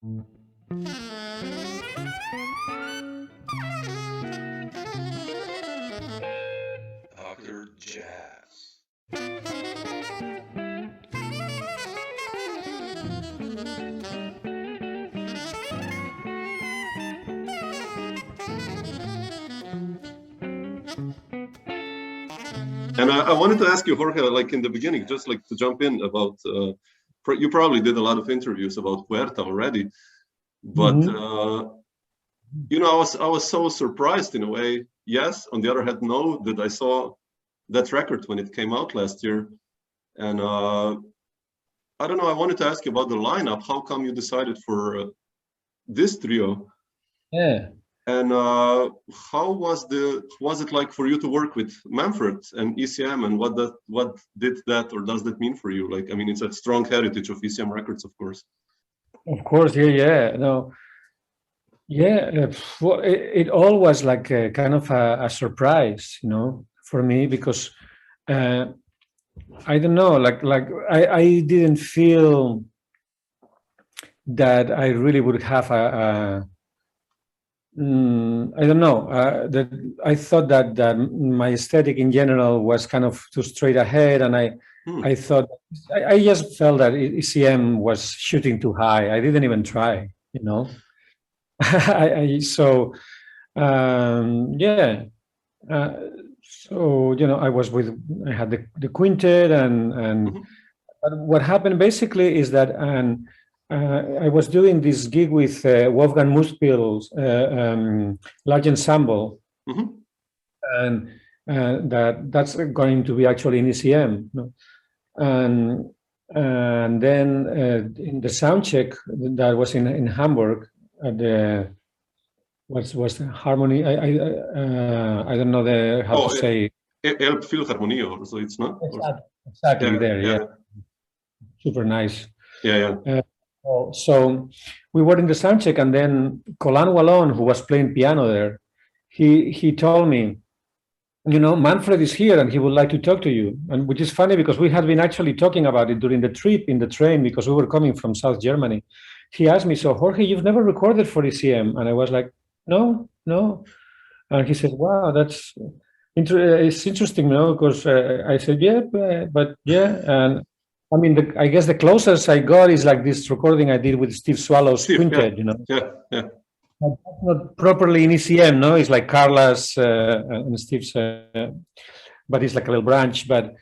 Dr. Jazz. And I wanted to ask you, Jorge, like in the beginning, just like to jump in about, you probably did a lot of interviews about Puerta already, but you know, I was so surprised in a way. Yes, on the other hand, no, that I saw that record when it came out last year, and I don't know. I wanted to ask you about the lineup. How come you decided for this trio? Yeah. And how was it like for you to work with Manfred and ECM, and what did that or does that mean for you? Like, I mean, it's a strong heritage of ECM Records, of course. Of course, yeah, no, yeah. Well, it all was like a kind of a surprise, you know, for me, because I don't know, like I didn't feel that I really would have I don't know. That I thought that my aesthetic in general was kind of too straight ahead, and I thought I just felt that ECM was shooting too high. I didn't even try, you know. So yeah. So you know, I had the quintet, and what happened basically is that I was doing this gig with Wolfgang Muspel's large ensemble, and that's going to be actually in ECM. No? And then in the sound check that was in Hamburg at the was the harmony. I don't know how to say. Elbphilharmonie, or so it's not. Exactly there, yeah. Super nice. Yeah. So we were in the sound check, and then Colin Wallon, who was playing piano there, he told me, you know, Manfred is here and he would like to talk to you. And which is funny because we had been actually talking about it during the trip in the train, because we were coming from South Germany. He asked me, so Jorge, you've never recorded for ECM? And I was like, no. And he said, wow, it's interesting, you know, because I said, yeah, but yeah. And I mean, I guess the closest I got is like this recording I did with Steve Swallow's quintet, you know. Yeah. But that's not properly in ECM, no? It's like Carla's and Steve's, but it's like a little branch. But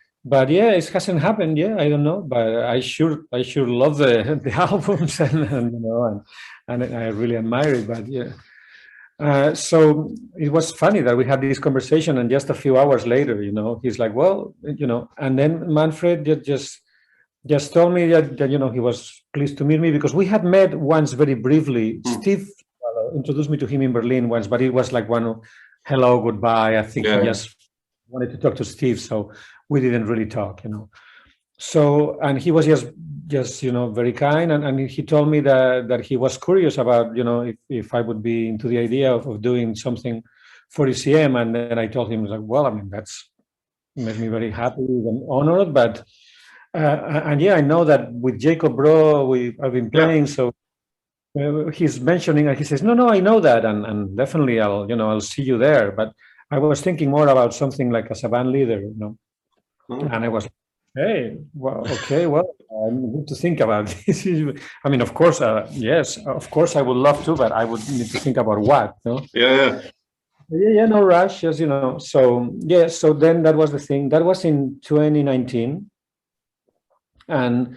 yeah, it hasn't happened. Yeah, I don't know, but I sure love the albums, and you know, and I really admire it. But yeah. So it was funny that we had this conversation, and just a few hours later, you know, he's like, well, you know, and then Manfred just told me that you know, he was pleased to meet me because we had met once very briefly. Steve introduced me to him in Berlin once, but it was like one hello, goodbye. I think he just wanted to talk to Steve, so we didn't really talk, you know. So, and he was just you know, very kind, and he told me that he was curious about, you know, if I would be into the idea of doing something for ECM, and then I told him, like, well, I mean, that's made me very happy and honored, but and yeah, I know that with Jakob Bro I've been playing, so he's mentioning, and he says, no, I know that, and definitely I'll see you there. But I was thinking more about something like as a band leader, you know. And I was, hey, well, okay, well, I'm good to think about this. I mean, of course, yes, of course, I would love to, but I would need to think about what, no? Yeah, no rush, just, you know. So yeah, so then that was the thing. That was in 2019. And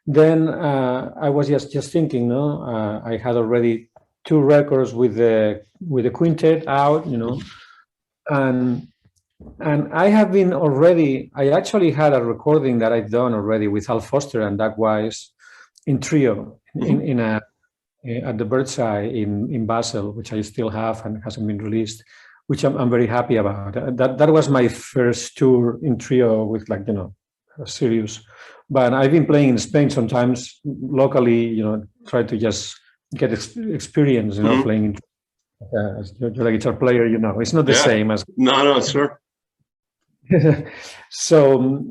then I was just thinking, no, I had already 2 records with the quintet out, you know, and I have been already. I actually had a recording that I've done already with Al Foster and Doug Weiss in trio at the Birdseye in Basel, which I still have and hasn't been released, which I'm very happy about. That was my first tour in trio with, like, you know, serious. But I've been playing in Spain sometimes locally, you know, try to just get experience, you know, playing as you're a guitar player, you know, it's not the same as. No, sure. So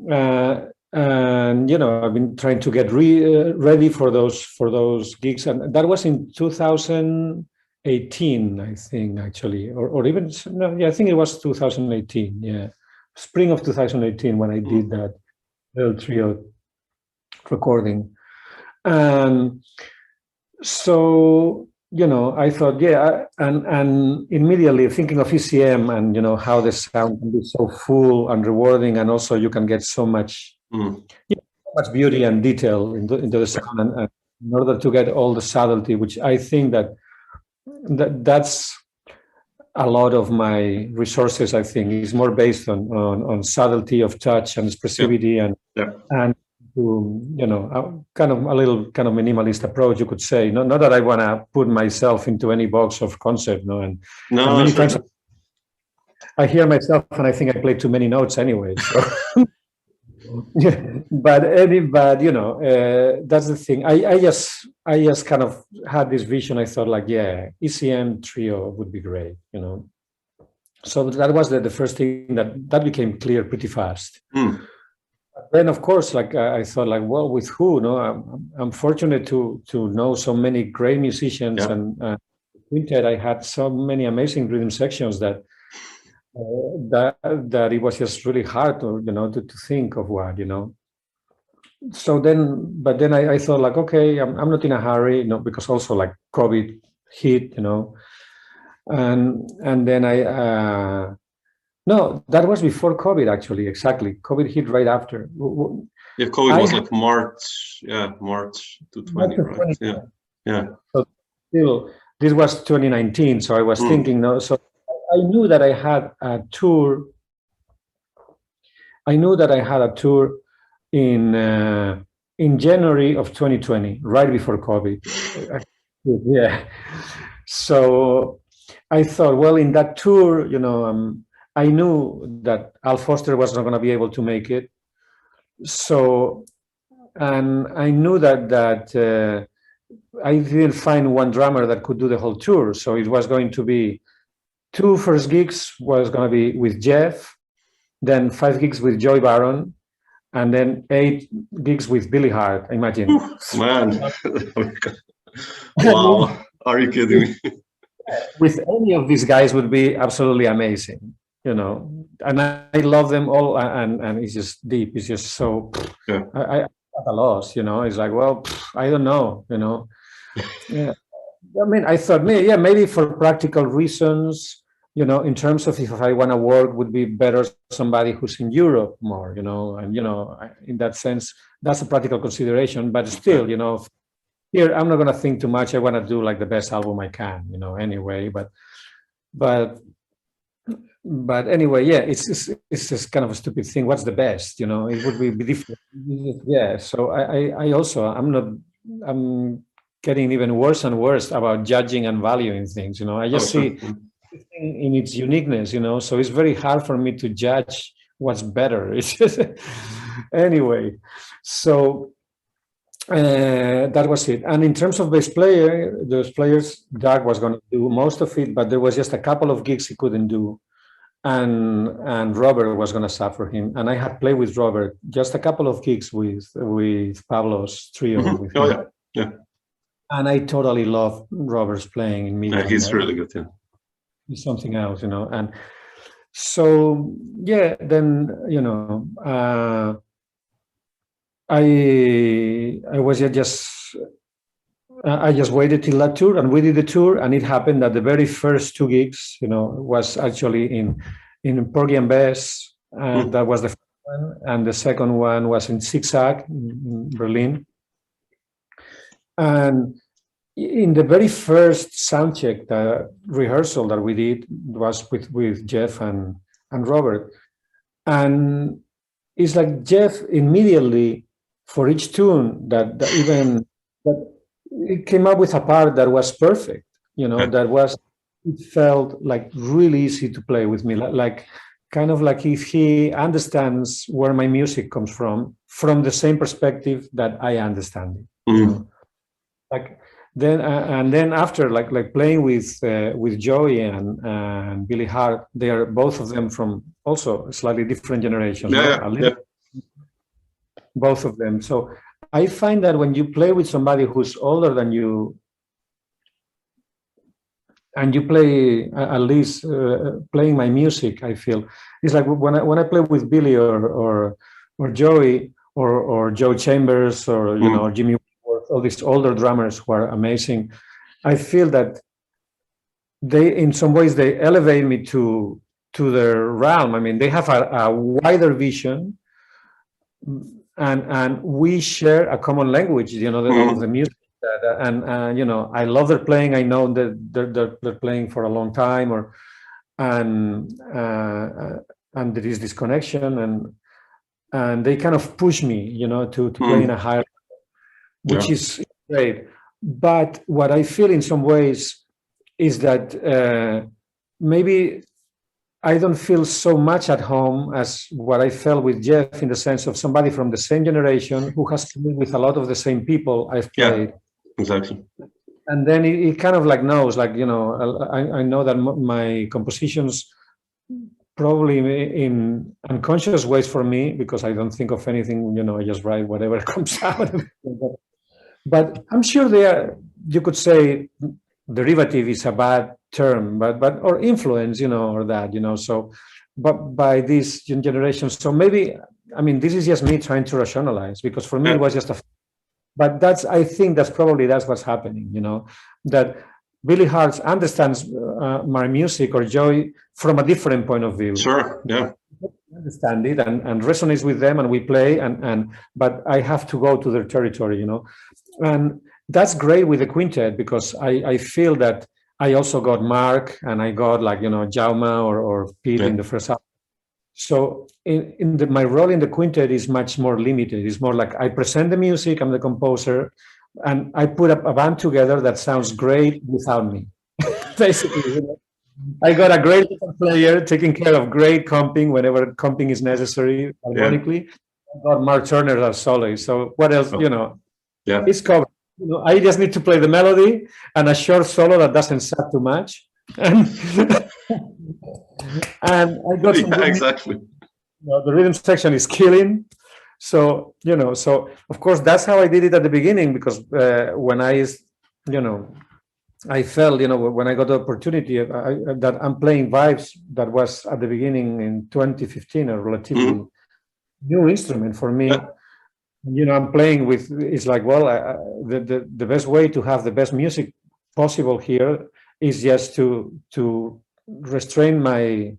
And I've been trying to get ready for those gigs, and that was in 2018, I think, actually, or even no, yeah, I think it was 2018, yeah, spring of 2018 when I did that little trio recording. And so I thought, yeah, and immediately thinking of ECM and how the sound can be so full and rewarding, and also you can get so much so much beauty and detail into the sound, and in order to get all the subtlety, which I think that's a lot of my resources. I think is more based on subtlety of touch and expressivity, and kind of a little kind of minimalist approach, you could say. Not that I want to put myself into any box of concept, and many times I hear myself and I think I play too many notes anyway. So. but that's the thing. I just kind of had this vision. I thought, like, yeah, ECM trio would be great, So that was the first thing that became clear pretty fast. Then, of course, like I thought, like, well, with who? I'm fortunate to know so many great musicians, and Quintet. I had so many amazing rhythm sections that it was just really hard to think of what. So then, I thought, like, okay, I'm not in a hurry, because also like COVID hit, and then no, that was before COVID, actually. Exactly. COVID hit right after. Yeah, COVID was like March 2020, right? Yeah. So still, this was 2019. So I was thinking, so I knew that I had a tour. I knew that I had a tour in January of 2020, right before COVID. Yeah. So I thought, well, in that tour, I knew that Al Foster was not going to be able to make it. So, and I knew that I didn't find one drummer that could do the whole tour. So it was going to be 2 first gigs was going to be with Jeff, then 5 gigs with Joy Baron, and then 8 gigs with Billy Hart. Imagine. Man. Wow. Are you kidding me? With any of these guys would be absolutely amazing, and I love them all, and it's just deep. It's just so I'm at a loss, It's like, well, I don't know, Yeah, I mean, I thought, maybe for practical reasons, in terms of if I want to work, would be better somebody who's in Europe more, and in that sense, that's a practical consideration. But still, here, I'm not going to think too much. I want to do like the best album I can, anyway. But anyway, yeah, it's just kind of a stupid thing. What's the best? It would be different. Yeah. So I'm getting even worse and worse about judging and valuing things. I just see in its uniqueness. So it's very hard for me to judge what's better. It's just anyway. So. That was it. And in terms of bass players, Doug was going to do most of it, but there was just a couple of gigs he couldn't do, and Robert was going to suffer him. And I had played with Robert just a couple of gigs with Pablo's trio. Yeah. And I totally love Robert's playing in Milan. Yeah, he's really good. Yeah, he's something else, And so then I just waited till that tour, and we did the tour, and it happened that the very first 2 gigs, was actually in Porgy and Bess, and that was the first one, and the second one was in Zigzag in Berlin. And in the very first soundcheck, the rehearsal that we did was with Jeff and Robert, and it's like Jeff immediately, for each tune, that it came up with a part that was perfect, it felt like really easy to play with me, like kind of like if he understands where my music comes from the same perspective that I understand it. Like then and then after like playing with Joey and Billy Hart, they are both of them from also slightly different generations. both of them. So I find that when you play with somebody who's older than you, and you play, at least playing my music, I feel it's like when I play with Billy or Joey or Joe Chambers or you know Jimmy, all these older drummers who are amazing. I feel that they, in some ways, they elevate me to their realm. I mean, they have a wider vision, and we share a common language. You know, of the music. And you know, I love their playing. I know that they're playing for a long time, and there is this connection, and they kind of push me, you know, to play in a higher level, which is great. But what I feel in some ways is that maybe I don't feel so much at home as what I felt with Jeff, in the sense of somebody from the same generation who has played with a lot of the same people I've played. Yeah, exactly. And then it kind of like knows, like, you know, I know that my compositions probably in unconscious ways for me, because I don't think of anything, you know, I just write whatever comes out. But I'm sure they are, you could say derivative is a bad term, but or influence, you know, or that, you know, so, but by this generation. So maybe, I mean, this is just me trying to rationalize, because for me it was just but I think that's what's happening, you know, that Billy Hart understands my music, or Joey, from a different point of view. Sure, yeah. I understand it and resonates with them, and we play, but I have to go to their territory, you know. And that's great with the quintet, because I feel that I also got Mark, and I got, like, you know, Jaume or Pete in the first half. So my role in the quintet is much more limited. It's more like I present the music, I'm the composer, and I put up a band together that sounds great without me. Basically, you know? I got a great player taking care of great comping whenever comping is necessary, harmonically. I got Mark Turner as soloist. So what else, you know? Yeah. It's covered. You know, I just need to play the melody and a short solo that doesn't suck too much. And I got exactly. You know, the rhythm section is killing. So, you know, so of course that's how I did it at the beginning, because when I, you know, I felt, you know, when I got the opportunity that I'm playing Vibes, that was at the beginning in 2015, a relatively new instrument for me. You know, I'm playing with, it's like, well, the best way to have the best music possible here is just to restrain my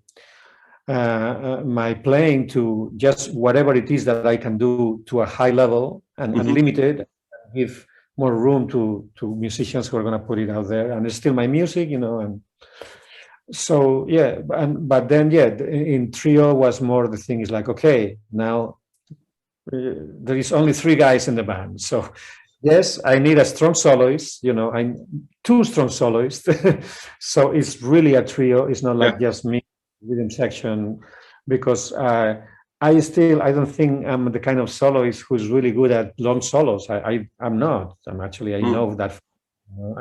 my playing to just whatever it is that I can do to a high level, and limit it, and give more room to musicians who are going to put it out there. And it's still my music, you know. And so, yeah, but then, in trio was more the thing is like, okay, now there is only 3 guys in the band. So yes, I need a strong soloist, you know, I 2 strong soloists. So it's really a trio. It's not like just me, rhythm section, because I don't think I'm the kind of soloist who's really good at long solos. I'm not. I'm actually, I know that. You know,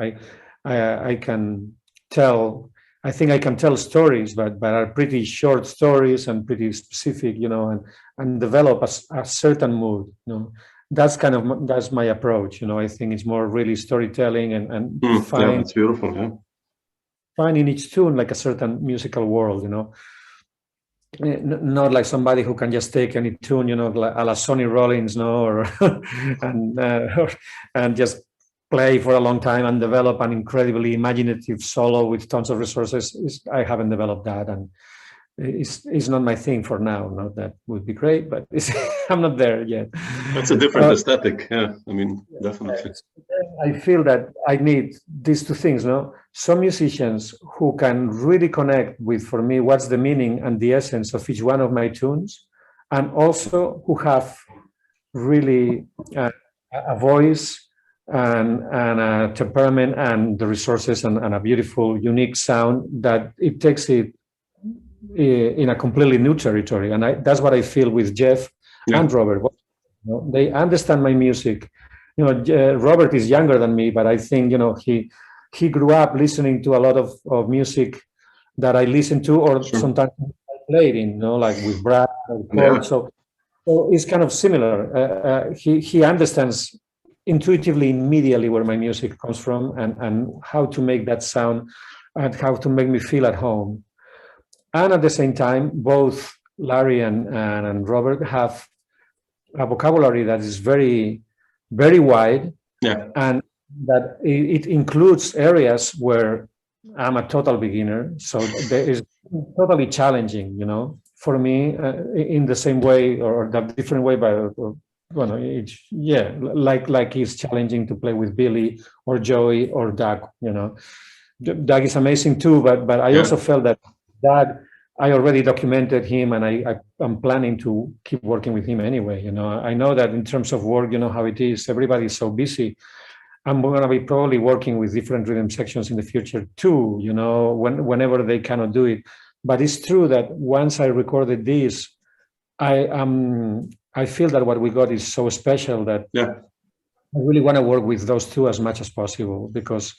I can tell. I think I can tell stories, but are pretty short stories and pretty specific, you know, and develop a certain mood. You know, that's my approach. You know, I think it's more really storytelling and it's beautiful. Yeah. Finding each tune like a certain musical world. You know. Not like somebody who can just take any tune, you know, like a la Sonny Rollins, no, or and just play for a long time and develop an incredibly imaginative solo with tons of resources. I haven't developed that, and it's not my thing for now. No, that would be great, but I'm not there yet. That's a different aesthetic. Yeah, I mean, definitely. I feel that I need these 2 things, no? Some musicians who can really connect with, for me, what's the meaning and the essence of each one of my tunes, and also who have really a voice and a temperament and the resources and a beautiful, unique sound that it takes it in a completely new territory. And that's what I feel with Jeff and Robert. You know, they understand my music. You know, Robert is younger than me, but I think, you know, he grew up listening to a lot of music that I listened to, or sometimes I played in, you know, like with Brad or Paul. So So it's kind of similar. He understands intuitively, immediately where my music comes from and how to make that sound and how to make me feel at home. And at the same time, both Larry and Robert have a vocabulary that is very, very wide. Yeah. And that it includes areas where I'm a total beginner. So there is totally challenging, you know, for me in the same way or that different way, but well, like it's challenging to play with Billy or Joey or Doug, you know. Doug is amazing too, but I also felt that I already documented him and I'm planning to keep working with him anyway. You know, I know that in terms of work, you know how it is, everybody's so busy. I'm going to be probably working with different rhythm sections in the future too, you know, whenever they cannot do it. But it's true that once I recorded this, I feel that what we got is so special that I really want to work with those two as much as possible, because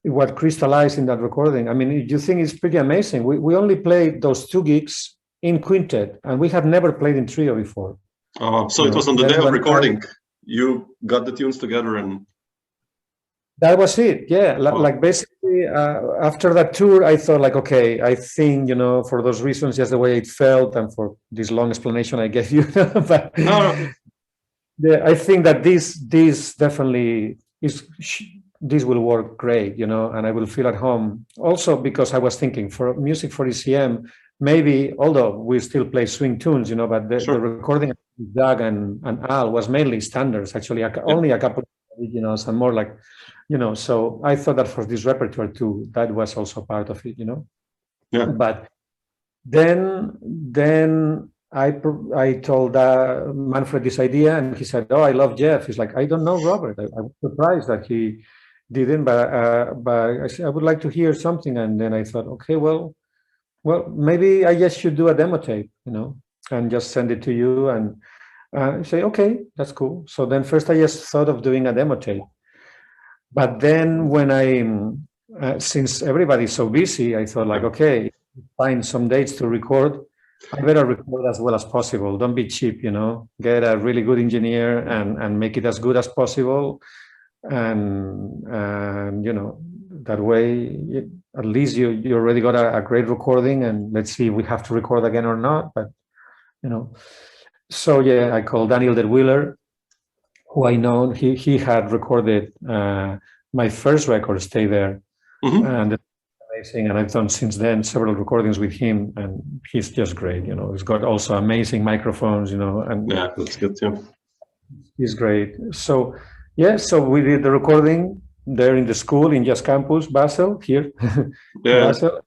what crystallized in that recording, I mean, you think it's pretty amazing. We only played those 2 gigs in quintet, and we had never played in trio before. So it was on the day of recording. You got the tunes together and... That was it, yeah. Like basically, after that tour, I thought like, okay, I think, you know, for those reasons, just the way it felt and for this long explanation I gave you, but yeah, I think that this definitely is... This will work great, you know, and I will feel at home. Also, because I was thinking for music for ECM, maybe, although we still play swing tunes, you know, but the recording of Doug and Al was mainly standards, actually, only a couple of originals and more like, you know, so I thought that for this repertoire too, that was also part of it, you know. Yeah. But then I told Manfred this idea, and he said, "Oh, I love Jeff." He's like, "I don't know Robert." I was surprised that he didn't, but I said, "I would like to hear something." And then I thought, okay, well, maybe I just should do a demo tape, you know, and just send it to you and say, okay, that's cool. So then first I just thought of doing a demo tape. But then when since everybody's so busy, I thought like, okay, find some dates to record. I better record as well as possible. Don't be cheap, you know, get a really good engineer and make it as good as possible. And you know, that way, at least you already got a great recording, and let's see if we have to record again or not. But, you know, so yeah, I called Daniel Wheeler, who I know, he had recorded my first record, Stay There. And it's amazing. And I've done since then several recordings with him, and he's just great. You know, he's got also amazing microphones, you know, and yeah, that's good too. He's great. So yeah, so we did the recording there in the school in Jazz Campus, Basel, here. Yeah. Basel.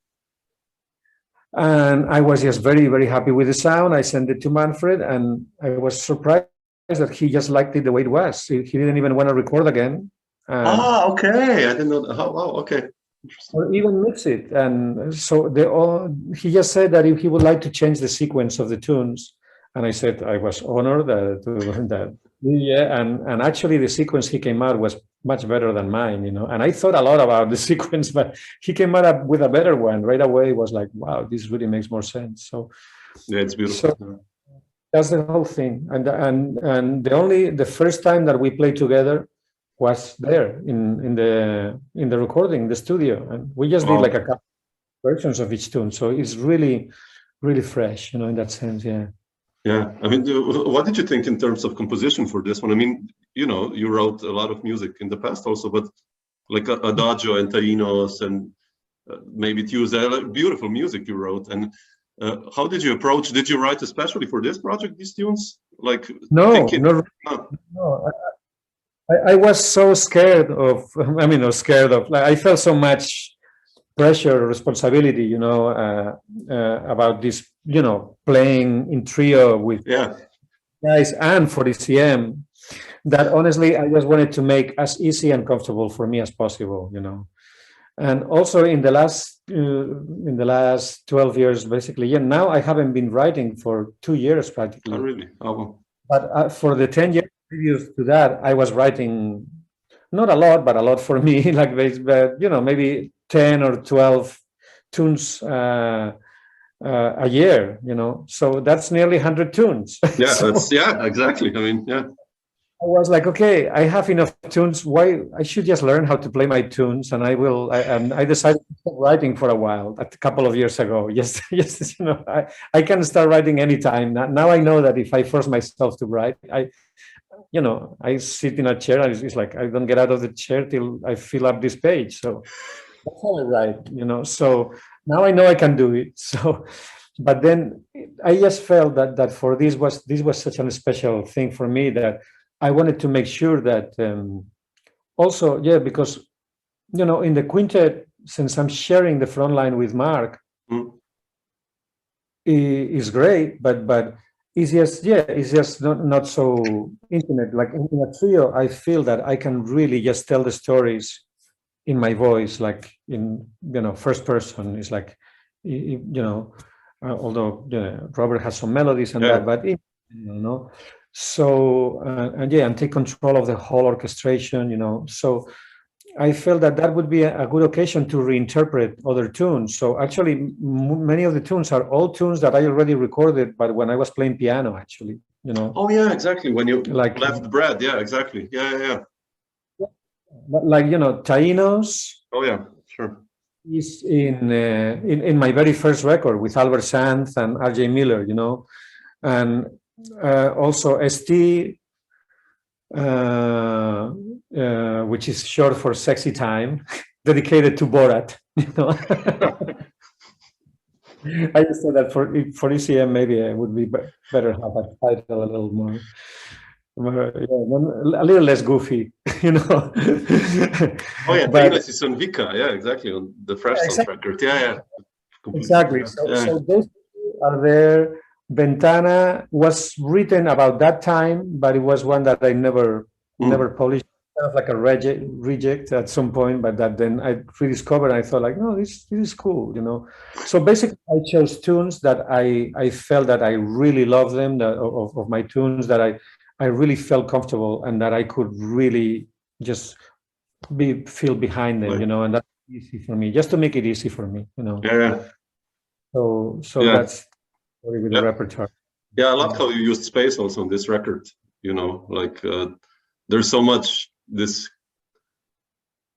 And I was just very, very happy with the sound. I sent it to Manfred, and I was surprised that he just liked it the way it was. He didn't even want to record again. Okay. I didn't know that. Oh, wow, okay. Or even mix it. And so he just said that if he would like to change the sequence of the tunes. And I said I was honored that yeah, and actually the sequence he came out was much better than mine, you know. And I thought a lot about the sequence, but he came out with a better one right away. It was like, wow, this really makes more sense. So yeah, it's beautiful. So that's the whole thing. And the first time that we played together was there in the recording, the studio, and we just did like a couple versions of each tune. So it's really, really fresh, you know, in that sense. Yeah. Yeah, I mean, what did you think in terms of composition for this one? I mean, you know, you wrote a lot of music in the past also, but like Adagio and Tainos and maybe Tuesday, like beautiful music you wrote. And how did you approach? Did you write especially for this project these tunes? Like no. I was so scared of. I mean, not scared of. Like, I felt so much pressure, responsibility, you know, about this, you know, playing in trio with guys and for ECM, that honestly I just wanted to make as easy and comfortable for me as possible, you know. And also in the last 12 years, basically, yeah, now I haven't been writing for 2 years practically. Oh, really? Oh. But for the 10 years previous to that, I was writing not a lot, but a lot for me, like, but, you know, maybe 10 or 12 tunes a year, so that's nearly 100 tunes. Yeah, So exactly. I mean, yeah. I was like, okay, I have enough tunes. Why I should just learn how to play my tunes, and I decided to start writing for a while, a couple of years ago. Yes, I can start writing anytime. Now I know that if I force myself to write, I sit in a chair and it's like I don't get out of the chair till I fill up this page. So that's how I write. So now I know I can do it. So, but then I just felt that for this was such a special thing for me that I wanted to make sure that also, because in the quintet, since I'm sharing the front line with Mark, is great, but it's just not so intimate. Like in a trio, I feel that I can really just tell the stories in my voice, like in first person. It's like although Robert has some melodies and that, but so and take control of the whole orchestration. So I felt that would be a good occasion to reinterpret other tunes. So actually, many of the tunes are all tunes that I already recorded, but when I was playing piano, actually, Oh yeah, exactly. When you left Brad, yeah, exactly. Yeah. Like Taínos. Oh yeah, sure. Is in my very first record with Albert Sanz and R.J. Miller, and also ST, which is short for Sexy Time, dedicated to Borat. I just thought that for ECM maybe it would be better have a title a little more. A little less goofy, Oh yeah, Taínos is on Wicca, yeah, exactly, on the Fresh Sound record, yeah. Exactly. So those are there. Ventana was written about that time, but it was one that I never published, kind of like a reject at some point. But that then I rediscovered. And I thought like, no, this is cool, So basically, I chose tunes that I felt that I really love them, of my tunes that I really felt comfortable and that I could really just feel behind them, and that's easy for me, just to make it easy for me, Yeah. So that's with the repertoire. Yeah, I love how you used space also on this record. Like there's so much this.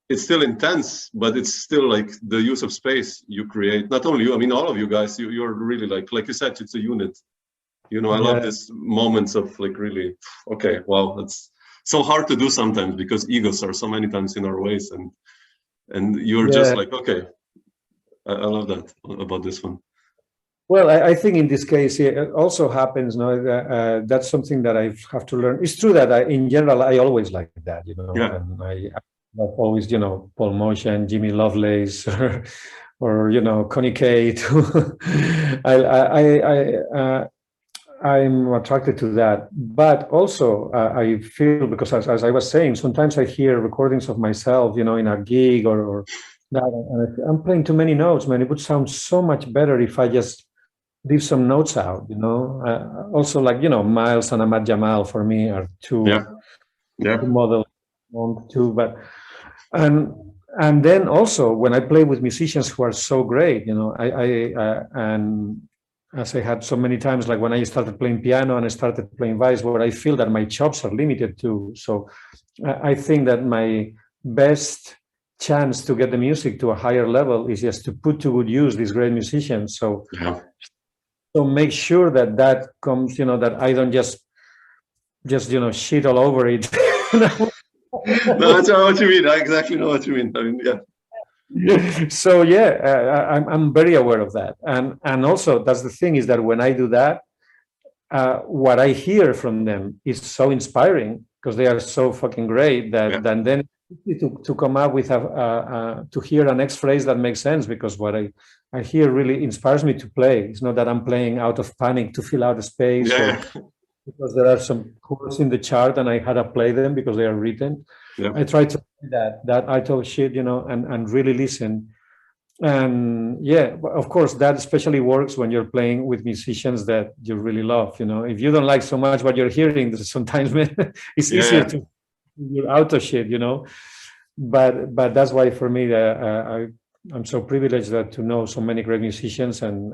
It's still intense, but it's still like the use of space you create. Not only you, I mean, all of you guys. You're really like you said, it's a unit. I love these moments of like really, okay, wow, it's so hard to do sometimes because egos are so many times in our ways, and you're just like, okay, I love that about this one. Well, I think in this case, it also happens, that's something that I have to learn. It's true that in general, I always like that, and I always, Paul Motion, Jimmy Lovelace, or Connie Kay. I'm attracted to that, but also I feel, because as I was saying, sometimes I hear recordings of myself, in a gig or that, and I'm playing too many notes, man. It would sound so much better if I just leave some notes out, also like, Miles and Ahmad Jamal for me are two models, but, and then also when I play with musicians who are so great, and as I had so many times, like when I started playing piano and I started playing Weiss, where I feel that my chops are limited too. So I think that my best chance to get the music to a higher level is just to put to good use these great musicians. So make sure that comes, that I don't just shit all over it. No, that's not what you mean. I exactly know what you mean. I mean, So I'm very aware of that, and also that's the thing, is that when I do that, what I hear from them is so inspiring because they are so fucking great that then to come up with to hear a next phrase that makes sense, because what I hear really inspires me to play. It's not that I'm playing out of panic to fill out a space, or because there are some chords in the chart and I had to play them because they are written. I try to do that I talk shit, and really listen. And of course, that especially works when you're playing with musicians that you really love. If you don't like so much what you're hearing, sometimes it's easier to you're out of shit. But that's why for me, I'm so privileged that to know so many great musicians, and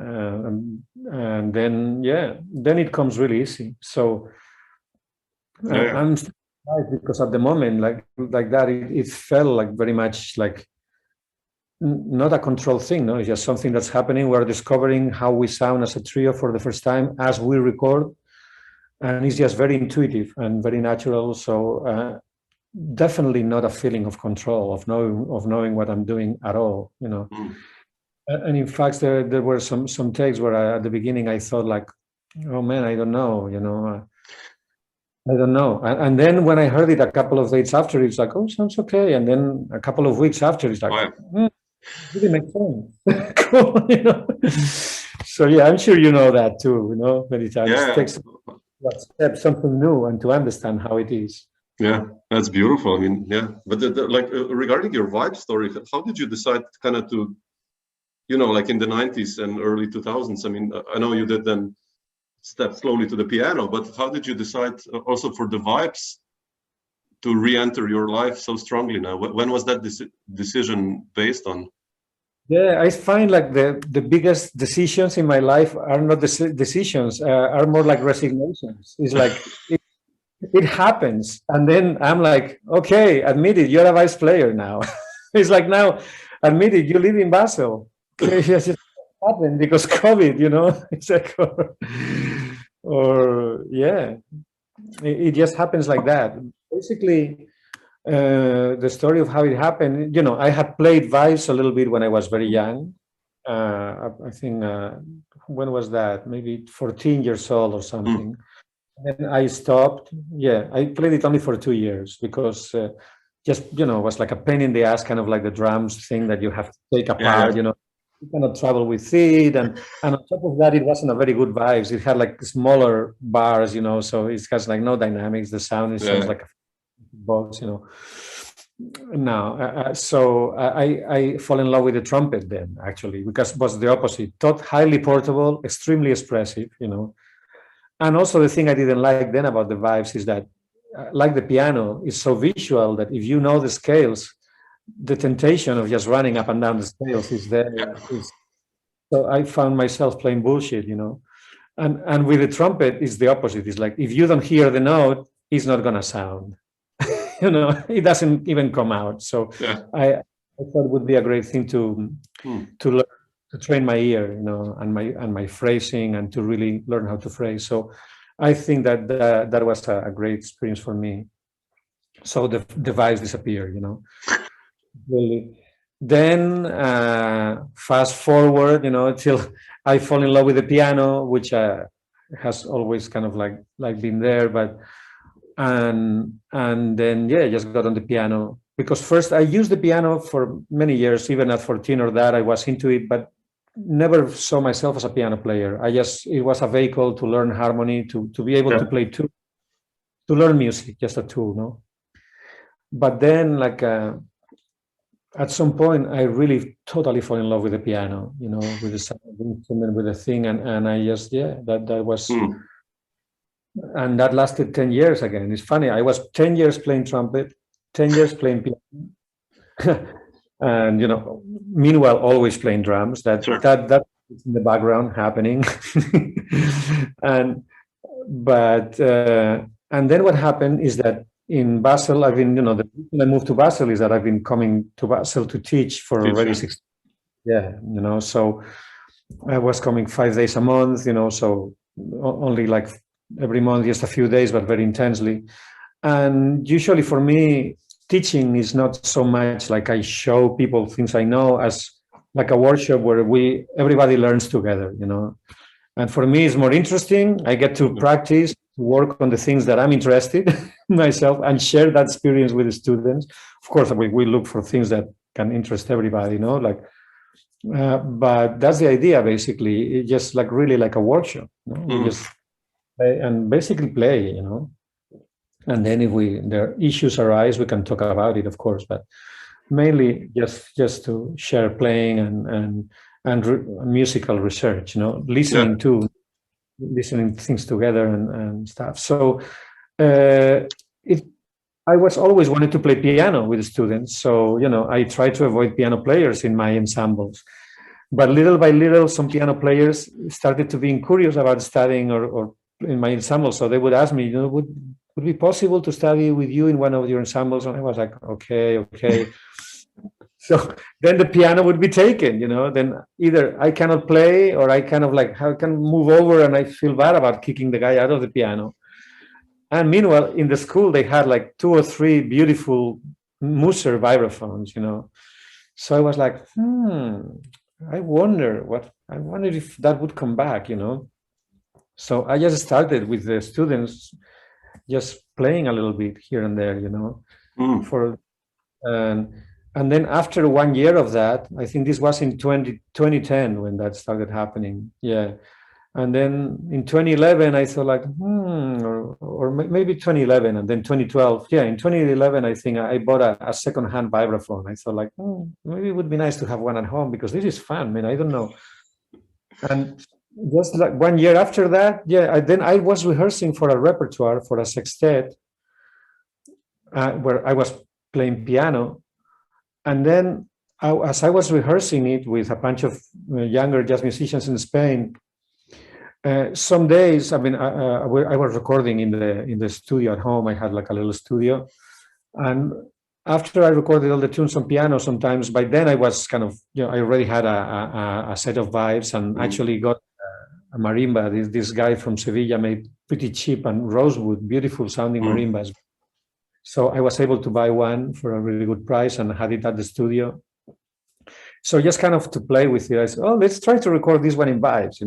then then it comes really easy. So I'm still surprised because at the moment, like that, it felt like very much like not a controlled thing. No, it's just something that's happening. We're discovering how we sound as a trio for the first time as we record, and it's just very intuitive and very natural. So definitely not a feeling of control, of knowing what I'm doing at all. And in fact, there were some takes where at the beginning I thought like, oh man, I don't know, I don't know. And then when I heard it a couple of days after, it's like, oh, sounds okay. And then a couple of weeks after, it's like, it really makes sense. Cool, So yeah, I'm sure you know that too. Many times it takes to accept something new and to understand how it is. Yeah, that's beautiful. I mean, yeah. But regarding your vibe story, how did you decide kind of to, like in the 90s and early 2000s? I mean, I know you did then step slowly to the piano, but how did you decide also for the vibes to re-enter your life so strongly now? When was that decision based on? Yeah, I find like the biggest decisions in my life are not decisions, are more like resignations. It's like it happens, and then I'm like, okay, admit it, you're a Weiss player now. It's like, now, admit it, you live in Basel. Okay, yes, it happened because COVID, It's like, or it just happens like that. Basically, the story of how it happened, I had played Weiss a little bit when I was very young. I think, when was that? Maybe 14 years old or something. And I stopped. Yeah, I played it only for 2 years because just, it was like a pain in the ass, kind of like the drums thing that you have to take apart, You cannot travel with it. And on top of that, it wasn't a very good vibes. It had like smaller bars, so it has like no dynamics. The sound sounds like a box, Now, so I fall in love with the trumpet then, actually, because it was the opposite. Highly portable, extremely expressive, And also the thing I didn't like then about the vibes is that, like the piano, is so visual that if you know the scales, the temptation of just running up and down the scales is there. So I found myself playing bullshit, And with the trumpet, it's the opposite. It's like, if you don't hear the note, it's not going to sound. It doesn't even come out. So I thought it would be a great thing to learn. To train my ear, and my phrasing, and to really learn how to phrase. So I think that was a great experience for me. So the vibes disappear, Really. Then fast forward, till I fall in love with the piano, which has always kind of like been there, but and then just got on the piano. Because first I used the piano for many years, even at 14 or that, I was into it, but never saw myself as a piano player. It was a vehicle to learn harmony, to be able to play to learn music, just a tool, But then, like, at some point, I really totally fall in love with the piano, with the sound of the instrument, with the thing, and I just, that was, and that lasted 10 years again. It's funny, I was 10 years playing trumpet, 10 years playing piano, and meanwhile always playing drums. That is in the background happening. and then what happened is that in Basel, I've been, the reason I moved to Basel is that I've been coming to Basel to teach for already 6 years. So I was coming 5 days a month, so only like every month, just a few days, but very intensely. And usually for me, teaching is not so much like I show people things I know as like a workshop where everybody learns together, And for me, it's more interesting. I get to practice, work on the things that I'm interested in myself, and share that experience with the students. Of course, we look for things that can interest everybody, but that's the idea, basically. It's just like really like a workshop. We just play and basically play, And then if there issues arise, we can talk about it, of course, but mainly just to share playing and musical research, listening things together and stuff. So I was always wanted to play piano with the students. So, I tried to avoid piano players in my ensembles. But little by little, some piano players started to be curious about studying or in my ensemble. So they would ask me, would it be possible to study with you in one of your ensembles? And I was like, okay. So then the piano would be taken, then either I cannot play or I kind of like, I can move over and I feel bad about kicking the guy out of the piano. And meanwhile, in the school, they had like 2 or 3 beautiful Musser vibraphones, So I was like, I wonder if that would come back, So I just started with the students, just playing a little bit here and there, and then after 1 year of that, I think this was in 2010 when that started happening. Yeah. And then in 2011, I thought like, or maybe 2011 and then 2012. Yeah, in 2011, I think I bought a second-hand vibraphone. I thought like, maybe it would be nice to have one at home because this is fun, man. I don't know. And just like 1 year after that, then I was rehearsing for a repertoire for a sextet where I was playing piano. And then as I was rehearsing it with a bunch of younger jazz musicians in Spain, some days, I was recording in the studio at home. I had like a little studio. And after I recorded all the tunes on piano, sometimes by then I was kind of, I already had a set of vibes and actually got a marimba. This guy from Sevilla made pretty cheap and rosewood, beautiful sounding marimbas. So I was able to buy one for a really good price and had it at the studio. So just kind of to play with it, I said, let's try to record this one in vibes,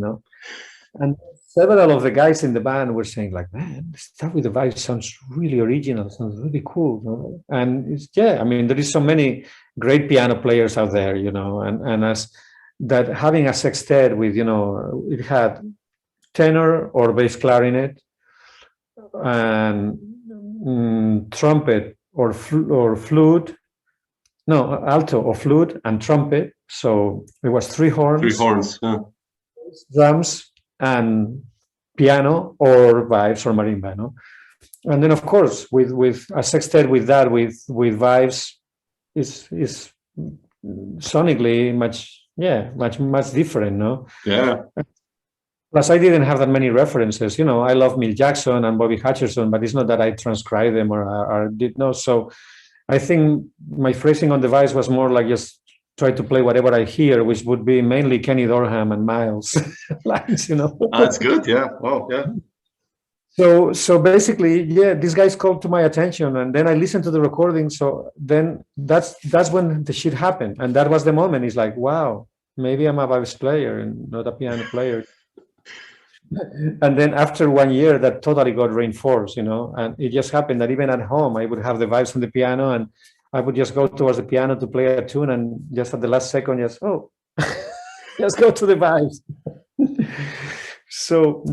And several of the guys in the band were saying like, man, the stuff with the vibes sounds really original, sounds really cool. And there is so many great piano players out there, and as that having a sextet with, it had tenor or bass clarinet and trumpet or flute, alto or flute and trumpet. So there was 3 horns. 3 horns, yeah. Drums and piano or vibes or marimba, And then of course with a sextet with vibes is sonically much different, no? Yeah. Plus, I didn't have that many references. I love Milt Jackson and Bobby Hutcherson, but it's not that I transcribed them or did not. So I think my phrasing on the vibes was more like just try to play whatever I hear, which would be mainly Kenny Dorham and Miles lines, That's good, yeah. Wow, yeah. So basically, these guys called to my attention, and then I listened to the recording. So then that's when the shit happened, and that was the moment. It's like, wow, maybe I'm a vibes player and not a piano player. And then after 1 year, that totally got reinforced, and it just happened that even at home, I would have the vibes on the piano and I would just go towards the piano to play a tune and just at the last second, just go to the vibes. So,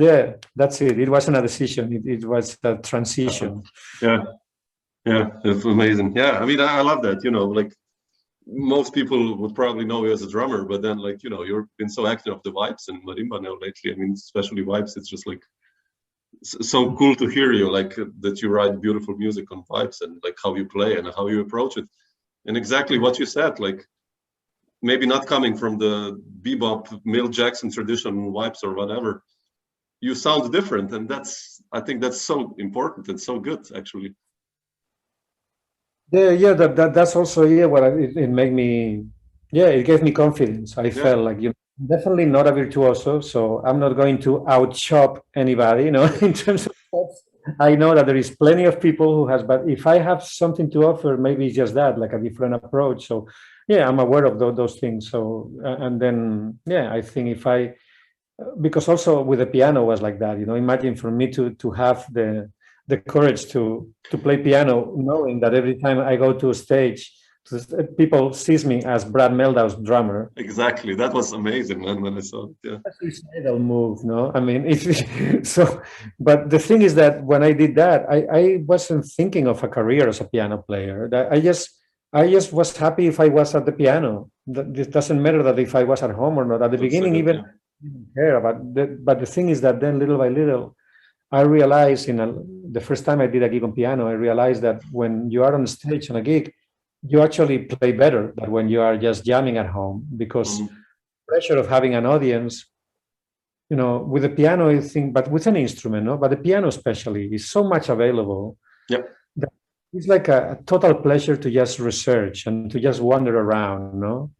that's it. It wasn't a decision. It was a transition. Yeah, it's amazing. Yeah, I love that, like most people would probably know you as a drummer, but then like, you've been so active of the vibes and marimba now lately. Especially vibes, it's just like so cool to hear you, like that you write beautiful music on vibes and like how you play and how you approach it. And exactly what you said, like maybe not coming from the bebop Milt Jackson tradition vibes or whatever, you sound different. And I think that's so important and so good, actually. That's also what it made me. It gave me confidence. I felt like definitely not a virtuoso, so I'm not going to outchop anybody. In terms of, I know that there is plenty of people who has, but if I have something to offer, maybe it's just that, like a different approach. So I'm aware of those things. So and then I think because also with the piano was like that. Imagine for me to have the courage to play piano, knowing that every time I go to a stage, people sees me as Brad Mehldau's drummer. Exactly, that was amazing, man. When I saw it, That's a suicidal move, no? So. But the thing is that when I did that, I wasn't thinking of a career as a piano player. I just was happy if I was at the piano. It doesn't matter that if I was at home or not. At the beginning, even I didn't care about. But the thing is that then little by little, I realized the first time I did a gig on piano, I realized that when you are on stage on a gig, you actually play better than when you are just jamming at home, because pressure of having an audience, with the piano, I think, but with an instrument, no? But the piano especially is so much available. Yep. That it's like a total pleasure to just research and to just wander around, no?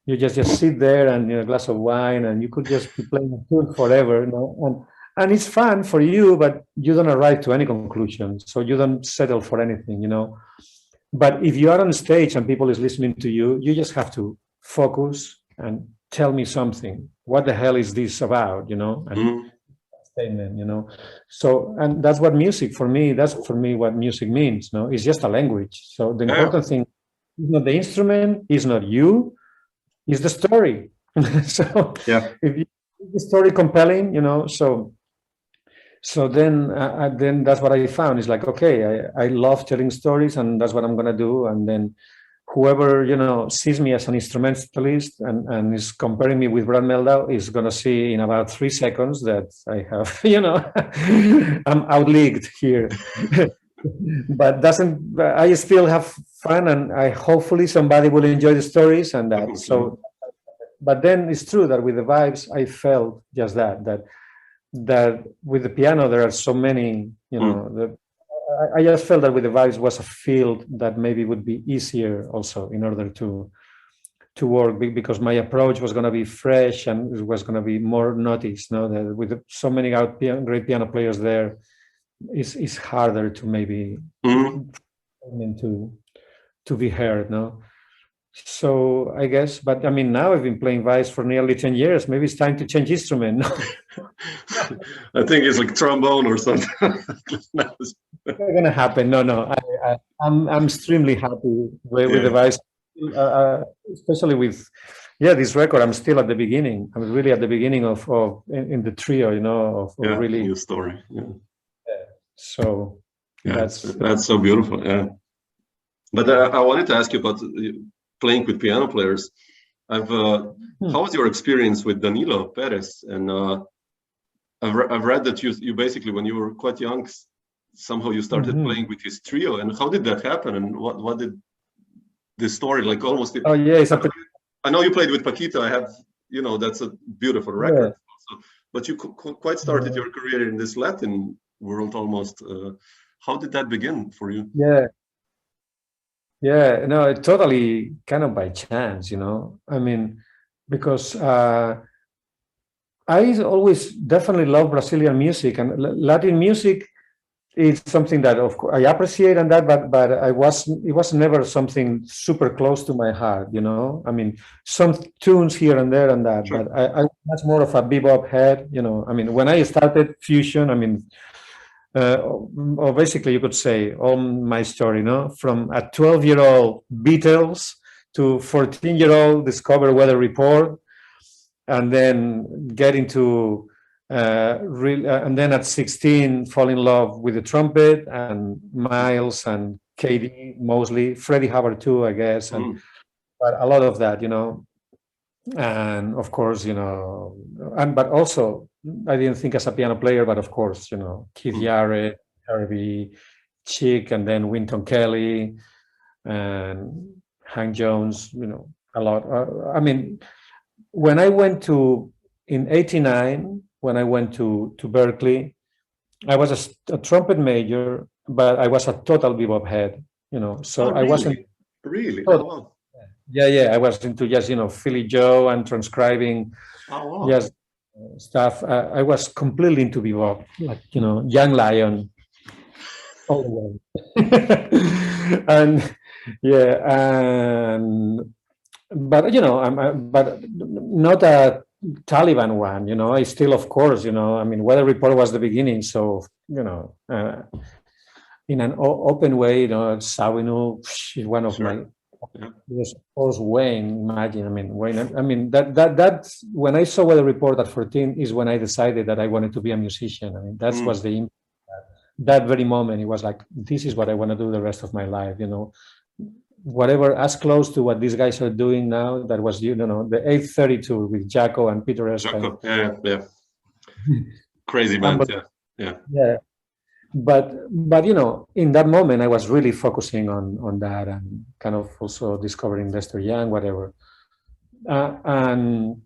You just sit there and a glass of wine, and you could just be playing a tune forever, and it's fun for you, but you don't arrive to any conclusion, so you don't settle for anything, But if you are on stage and people is listening to you, you just have to focus and tell me something. What the hell is this about, And statement, So, and that's what music for me. That's for me what music means. No, it's just a language. So the important thing is not the instrument, is not you, is the story. So if you make the story compelling, so then that's what I found. Is like, okay, I love telling stories, and that's what I'm gonna do. And then whoever sees me as an instrumentalist and is comparing me with Brad Mehldau is gonna see in about 3 seconds that I have, I'm outleagued here. But I still have fun, and hopefully somebody will enjoy the stories and that. So, but then it's true that with the vibes, I felt just that with the piano there are so many, I just felt that with the vibes was a field that maybe would be easier also in order to work, because my approach was going to be fresh and it was going to be more noticed. That with so many great piano players there, it's harder to maybe to be heard. So I guess, but I mean, now I've been playing Weiss for nearly 10 years. Maybe it's time to change instrument. I think it's like trombone or something. It's not going to happen. No. I'm extremely happy with the Weiss, especially with this record. I'm still at the beginning. I'm really at the beginning of in the trio, of really new story. So that's so beautiful. Yeah. But I wanted to ask you about playing with piano players. How was your experience with Danilo Perez? And I've read that you basically, when you were quite young, somehow you started playing with his trio. And how did that happen? And what did this story like? Almost. Oh yeah, I know you played with Paquita. I have, that's a beautiful record. Also. But you quite started your career in this Latin world almost. How did that begin for you? Yeah, no, totally kind of by chance, I mean, because I always definitely love Brazilian music, and Latin music is something that of course I appreciate and that, but it was never something super close to my heart, I mean, some tunes here and there and that, sure. But I was much more of a bebop head, I mean, when I started fusion, I mean, or basically you could say all my story, from a 12-year-old Beatles to 14-year-old Discover Weather Report, and then get into and then at 16 fall in love with the trumpet and Miles and Katie, mostly Freddie Hubbard too, I guess, and but a lot of that, and of course, but also I didn't think as a piano player, but of course, Keith Jarrett, Herbie, Chick, and then Wynton Kelly and Hank Jones, a lot. I mean, when I went in '89, when I went to Berkeley, I was a trumpet major, but I was a total bebop head, so I wasn't really. Total, Yeah, I was into just, Philly Joe and transcribing just stuff. I was completely into bebop, like, Young Lion, all the way. And but, but not a Taliban one, I still, of course, I mean, Weather Report was the beginning. So, in an open way, Sawinu is one of my... Yes, of course, Wayne. Imagine, Wayne. That when I saw Weather Report at 14 is when I decided that I wanted to be a musician. That was the that very moment. It was like, this is what I want to do the rest of my life. Whatever, as close to what these guys are doing now. That was the 832 with Jaco and Peter Espen. Yeah. Crazy band. Yeah. But you know, in that moment, I was really focusing on that and kind of also discovering Lester Young, whatever. And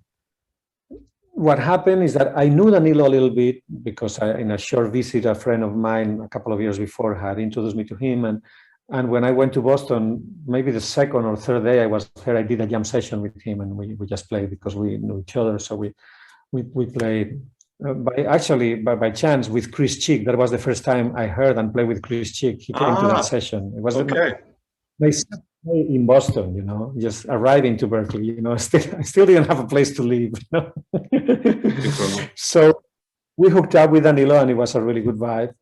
what happened is that I knew Danilo a little bit because in a short visit, a friend of mine a couple of years before had introduced me to him. And when I went to Boston, maybe the second or third day I was there, I did a jam session with him, and we just played because we knew each other. So we played by chance with Chris Chick. That was the first time I heard and played with Chris Chick. He came to that session. It was in Boston, you know, just arriving to Berkeley, you know, I still didn't have a place to live, you know. So we hooked up with Danilo, and it was a really good vibe.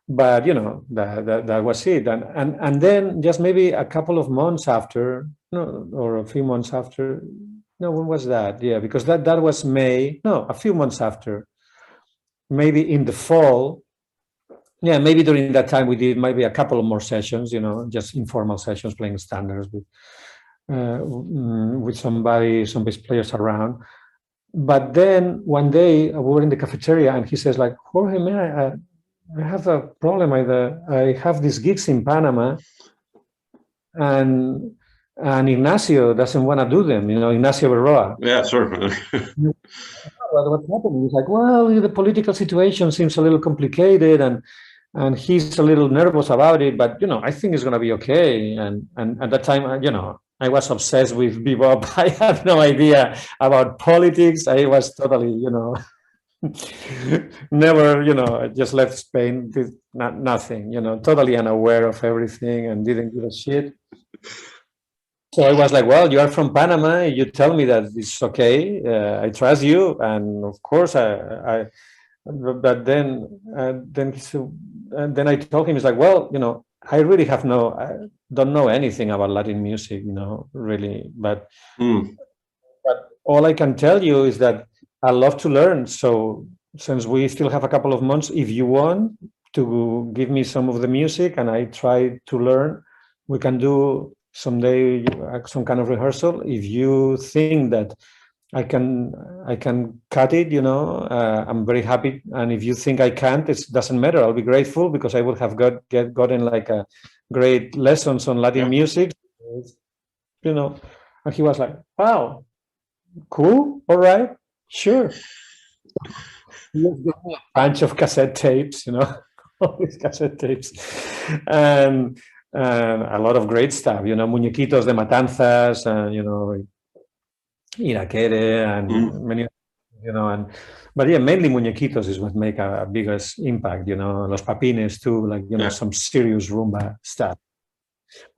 But you know, that was it. And then just maybe a couple of months after, or a few months after, when was that? Yeah, because that was May. No, a few months after, maybe in the fall. Yeah, maybe during that time we did maybe a couple of more sessions, you know, just informal sessions playing standards with some bass players around. But then one day we were in the cafeteria, and he says, like, Jorge, man, I have a problem. I have these gigs in Panama, and Ignacio doesn't want to do them. You know, Ignacio Berroa. Yeah, sure. What's happening? He's like, well, the political situation seems a little complicated, and he's a little nervous about it, but you know, I think it's going to be okay. And at that time, you know, I was obsessed with bebop. I had no idea about politics. I was totally, you know, never, you know, I just left Spain, did nothing, you know, totally unaware of everything and didn't give a shit. So I was like, well, you are from Panama. You tell me that it's okay. I trust you. And of course, but then I told him, he's like, well, you know, I really I don't know anything about Latin music, you know, really. But all I can tell you is that I love to learn. So since we still have a couple of months, if you want to give me some of the music and I try to learn, we can do someday some kind of rehearsal. If you think that I can cut it, you know, I'm very happy. And if you think I can't, it doesn't matter. I'll be grateful because I would have gotten like a great lessons on Latin music, you know. And he was like, wow, cool, all right, sure. He was giving a bunch of cassette tapes, you know, all these cassette tapes. And a lot of great stuff, you know, Muñequitos de Matanzas, and, you know, Irakere, and many, you know, but yeah, mainly Muñequitos is what make a biggest impact, you know, Los Papines too, like, you know, some serious rumba stuff.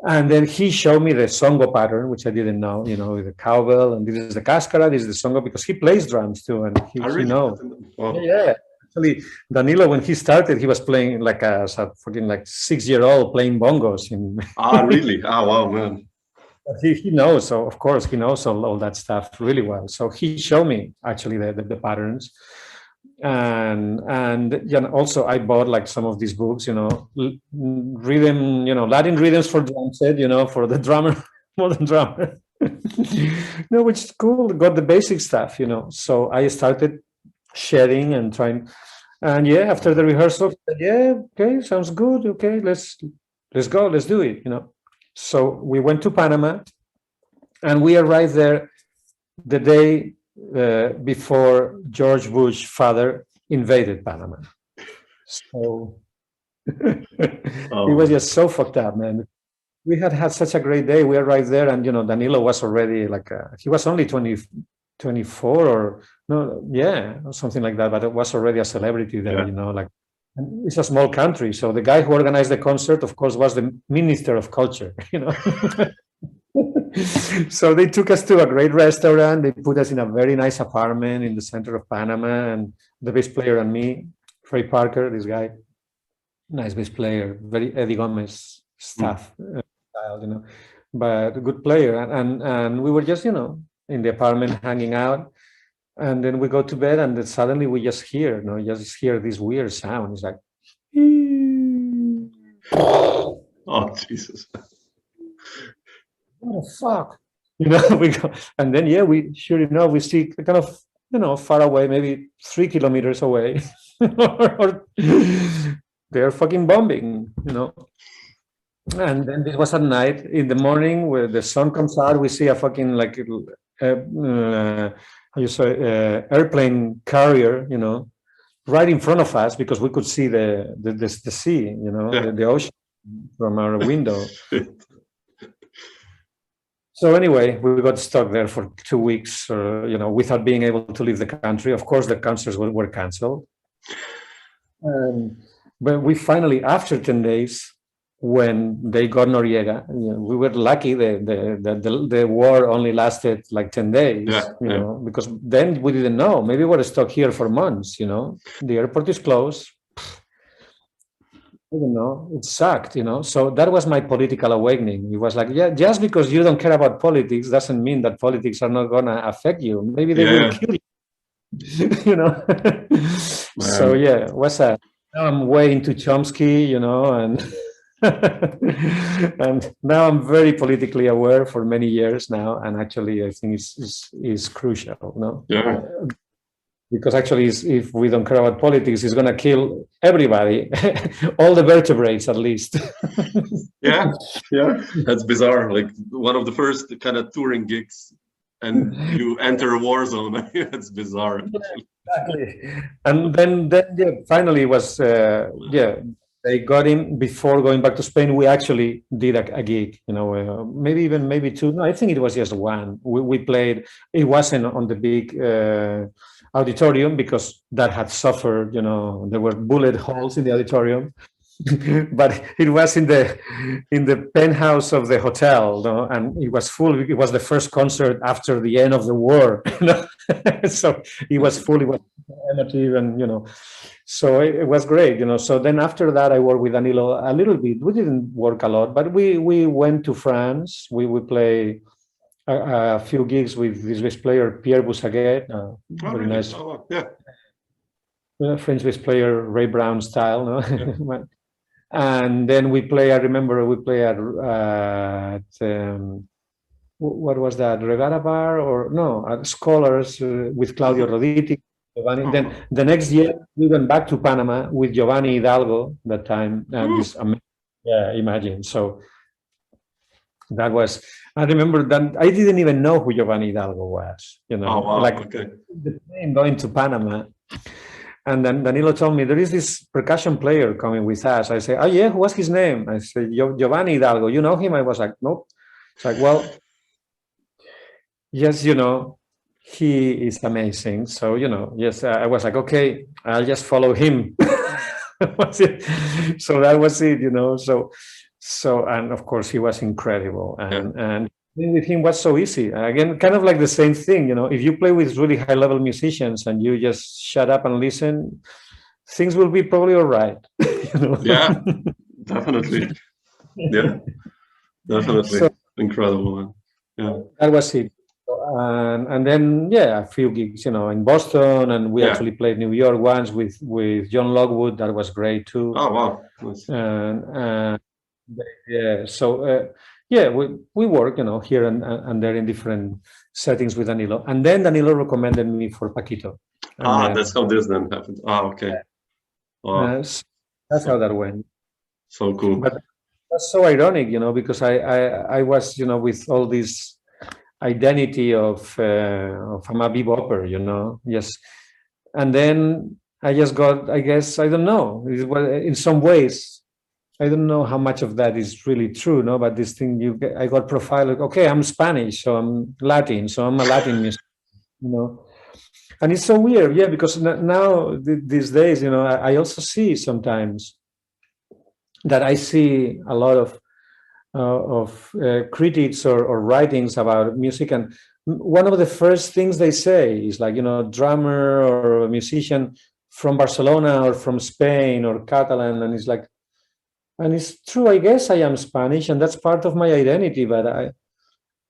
And then he showed me the songo pattern, which I didn't know, you know, with the cowbell, and this is the cascara, this is the songo, because he plays drums too, and he knows. Oh. Yeah. Actually, Danilo, when he started, he was playing like a fucking like 6-year-old playing bongos. Really? Oh, wow, man. He knows, so of course he knows all that stuff really well. So he showed me actually the patterns, and you know, also I bought like some of these books, you know, rhythm, you know, Latin rhythms for drum set, you know, for the drummer, modern drummer. No, which is cool. Got the basic stuff, you know. So I started sharing and trying, and yeah, after the rehearsal, yeah, okay, sounds good. Okay, let's go, let's do it, you know. So we went to Panama, and we arrived there the day before George Bush's father invaded Panama. So it was just so fucked up, man. We had such a great day. We arrived there, and you know, Danilo was already like he was only 24 or no, yeah, or something like that, but it was already a celebrity there, you know, like. And it's a small country, so the guy who organized the concert, of course, was the Minister of Culture, you know. So they took us to a great restaurant. They put us in a very nice apartment in the center of Panama, and the bass player and me, Trey Parker, this guy, nice bass player, very Eddie Gomez stuff style, you know, but a good player. And we were just, you know, in the apartment hanging out. And then we go to bed, and then suddenly we just hear, you know, just hear this weird sound. It's like, oh Jesus! What the fuck? You know, we go, and then we sure enough we see kind of far away, maybe 3 kilometers away, or they're fucking bombing, And then this was at night. In the morning, where the sun comes out, we see a fucking how you say, airplane carrier, right in front of us, because we could see the sea, the ocean from our window. So anyway, we got stuck there for 2 weeks, without being able to leave the country. Of course, the concerts were canceled. But we finally, after 10 days, when they got Noriega, we were lucky that the war only lasted like 10 days, because then we didn't know. Maybe we were stuck here for months, The airport is closed. I don't know, it sucked, So that was my political awakening. It was like, just because you don't care about politics doesn't mean that politics are not going to affect you. Maybe they will kill you, So what's that? Now I'm way into Chomsky, and and now I'm very politically aware for many years now, and actually I think it's crucial, because actually if we don't care about politics, it's going to kill everybody, all the vertebrates at least. yeah, that's bizarre. Like one of the first kind of touring gigs, and you enter a war zone. It's bizarre. Exactly. And then finally was they got him before going back to Spain. We actually did a gig, maybe two. No, I think it was just one. We played. It wasn't on the big auditorium because that had suffered. There were bullet holes in the auditorium, but it was in the penthouse of the hotel, and it was full. It was the first concert after the end of the war, so it was full. It was emotive, and so it was great, So then after that, I worked with Danilo a little bit. We didn't work a lot, but we went to France. We play a few gigs with this bass player Pierre Boussaguet, very nice, French bass player, Ray Brown style, no? Yeah. And then we play. I remember we play at what was that, Regatta Bar, or no, at Scholars with Claudio Roditi. Giovanni. Then the next year we went back to Panama with Giovanni Hidalgo that time. Imagine. So that was, I remember that I didn't even know who Giovanni Hidalgo was, the plane going to Panama. And then Danilo told me, there is this percussion player coming with us. I say, oh yeah, what's his name? I said, Giovanni Hidalgo, you know him? I was like, nope. It's like, well, yes, he is amazing. So, yes, I was like, okay, I'll just follow him. So that was it, So, and of course he was incredible. And with him was so easy. Again, kind of like the same thing, if you play with really high level musicians and you just shut up and listen, things will be probably all right. Yeah, definitely. Yeah, definitely. So, incredible, man. Yeah. That was it. And then a few gigs in Boston, and we actually played New York once with John Lockwood. That was great too. Oh wow. Nice. And we work here and there in different settings with Danilo, and then Danilo recommended me for Paquito. That's how this then happened. Okay. That's how that went. So cool. But that's so ironic, because I was with all this identity of I'm a bebopper, yes, and then I just got, I guess, I don't know, in some ways, I don't know how much of that is really true, no, but this thing I got profiled, like, okay, I'm Spanish, so I'm Latin, so I'm a Latin musician, and it's so weird, because now these days, I also see sometimes that I see a lot of critics or writings about music, and one of the first things they say is like, drummer or a musician from Barcelona or from Spain or Catalan, and it's like, and it's true, I guess I am Spanish and that's part of my identity, but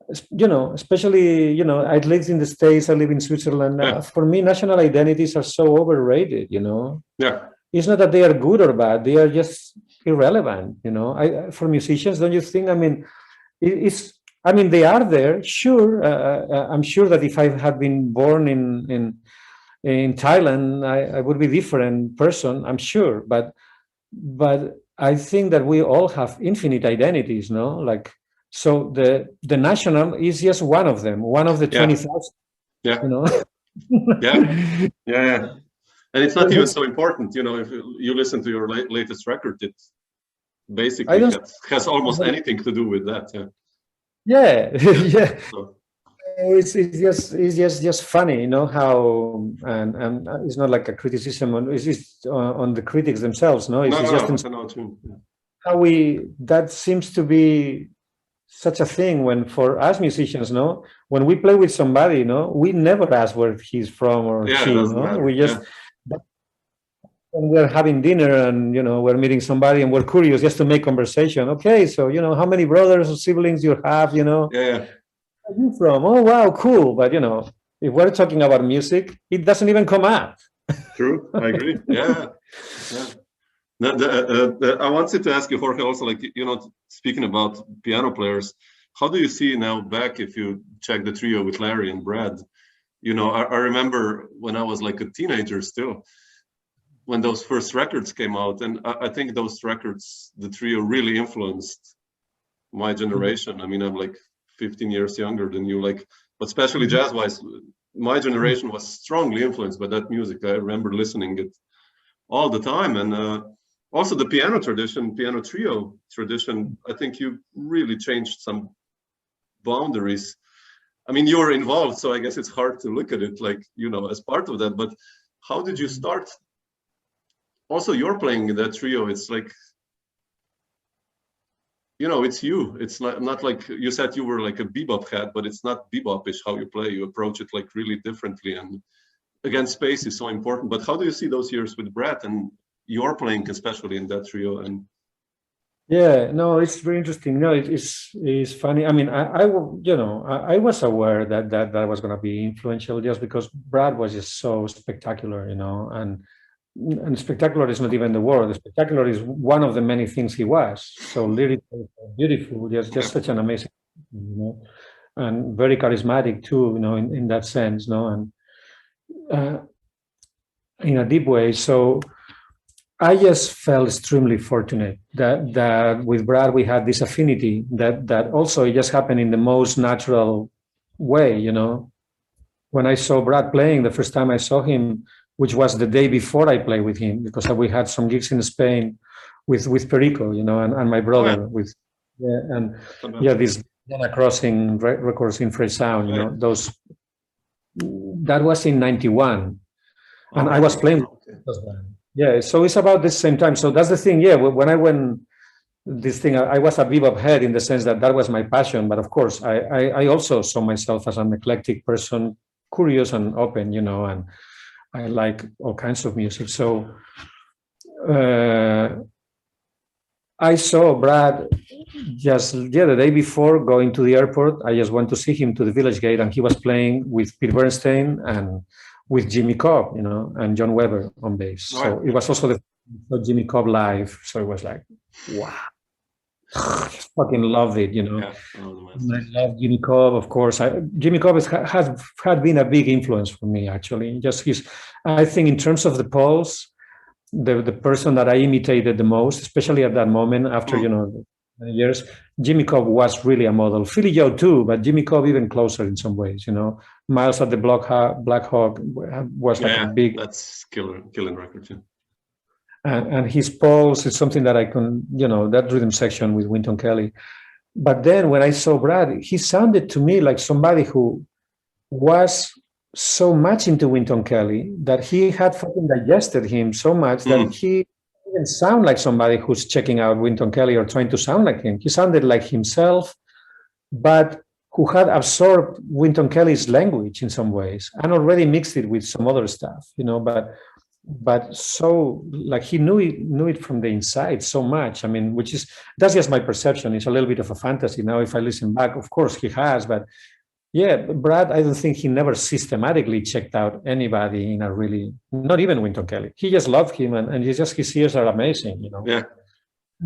especially, I lived in the States, I live in Switzerland. For me, national identities are so overrated, It's not that they are good or bad, they are just irrelevant, for musicians, don't you think? I mean, it's I mean, they are there, sure. I'm sure that if I had been born in Thailand, I would be a different person, I'm sure. But I think that we all have infinite identities, no? Like, so the national is just one of them, one of the 20,000, yeah, you know? yeah. And it's not even so important, you know, if you listen to your latest record, it basically has almost anything to do with that. Yeah. Yeah. So. It's just funny, you know, how and it's not like a criticism on on the critics themselves, no? It's just how that seems to be such a thing when for us musicians, no, when we play with somebody, no, we never ask where he's from or she, no, we just when we're having dinner and, you know, we're meeting somebody and we're curious just to make conversation. Okay, so, you know, how many brothers or siblings you have, you know? Yeah. Where are you from? Oh, wow, cool. But, you know, if we're talking about music, it doesn't even come up. True, I agree. Yeah. I wanted to ask you, Jorge, also, like, you know, speaking about piano players, how do you see now back if you check the trio with Larry and Brad? You know, I remember when I was like a teenager still, when those first records came out, and I think those records, the trio really influenced my generation. I mean, I'm like 15 years younger than you, like, but especially jazz-wise, my generation was strongly influenced by that music. I remember listening it all the time. And also the piano trio tradition, I think you really changed some boundaries. I mean, you were involved, so I guess it's hard to look at it like, you know, as part of that, but how did you start? Also, you're playing in that trio. It's like, you know, it's you. It's not like you said you were like a bebop head, but it's not bebopish how you play. You approach it like really differently. And again, space is so important. But how do you see those years with Brad and your playing, especially in that trio? And yeah, no, it's very interesting. No, it's funny. I mean, I was aware that was going to be influential just because Brad was just so spectacular, you know, and spectacular is not even the word. The spectacular is one of the many things he was. So lyrical, beautiful, just such an amazing, you know, and very charismatic too, you know, in that sense, no, and in a deep way. So I just felt extremely fortunate that with Brad we had this affinity that also it just happened in the most natural way, you know. When I saw Brad playing the first time I saw him, which was the day before I played with him, because we had some gigs in Spain with Perico, you know, and my brother with this Crossing records in Fresh Sound, you know, those. That was in '91, and I was playing. Yeah, so it's about the same time. So that's the thing. Yeah, when I went this thing, I was a bebop head in the sense that was my passion. But of course, I also saw myself as an eclectic person, curious and open, you know, and I like all kinds of music. So I saw Brad just the day before going to the airport. I just went to see him to the Village Gate, and he was playing with Pete Bernstein and with Jimmy Cobb, you know, and John Weber on bass. So it was also the Jimmy Cobb live. So it was like, wow. I fucking loved it, you know. Yeah, I love Jimmy Cobb, of course. Jimmy Cobb had been a big influence for me, actually. Just I think in terms of the pulse, the person that I imitated the most, especially at that moment after, you know, years, Jimmy Cobb was really a model. Philly Joe too, but Jimmy Cobb even closer in some ways, you know. Miles at the Black Hawk was like a big... That's killing record, yeah. And his pulse is something that I can, you know, that rhythm section with Wynton Kelly. But then when I saw Brad, he sounded to me like somebody who was so much into Wynton Kelly that he had fucking digested him so much that he didn't sound like somebody who's checking out Wynton Kelly or trying to sound like him. He sounded like himself, but who had absorbed Wynton Kelly's language in some ways and already mixed it with some other stuff, you know, but so like he knew it from the inside so much. I mean, that's just my perception. It's a little bit of a fantasy now. If I listen back, of course he has, but yeah, Brad, I don't think he never systematically checked out anybody in a really, not even Wynton Kelly. He just loved him, and his ears are amazing, you know. Yeah,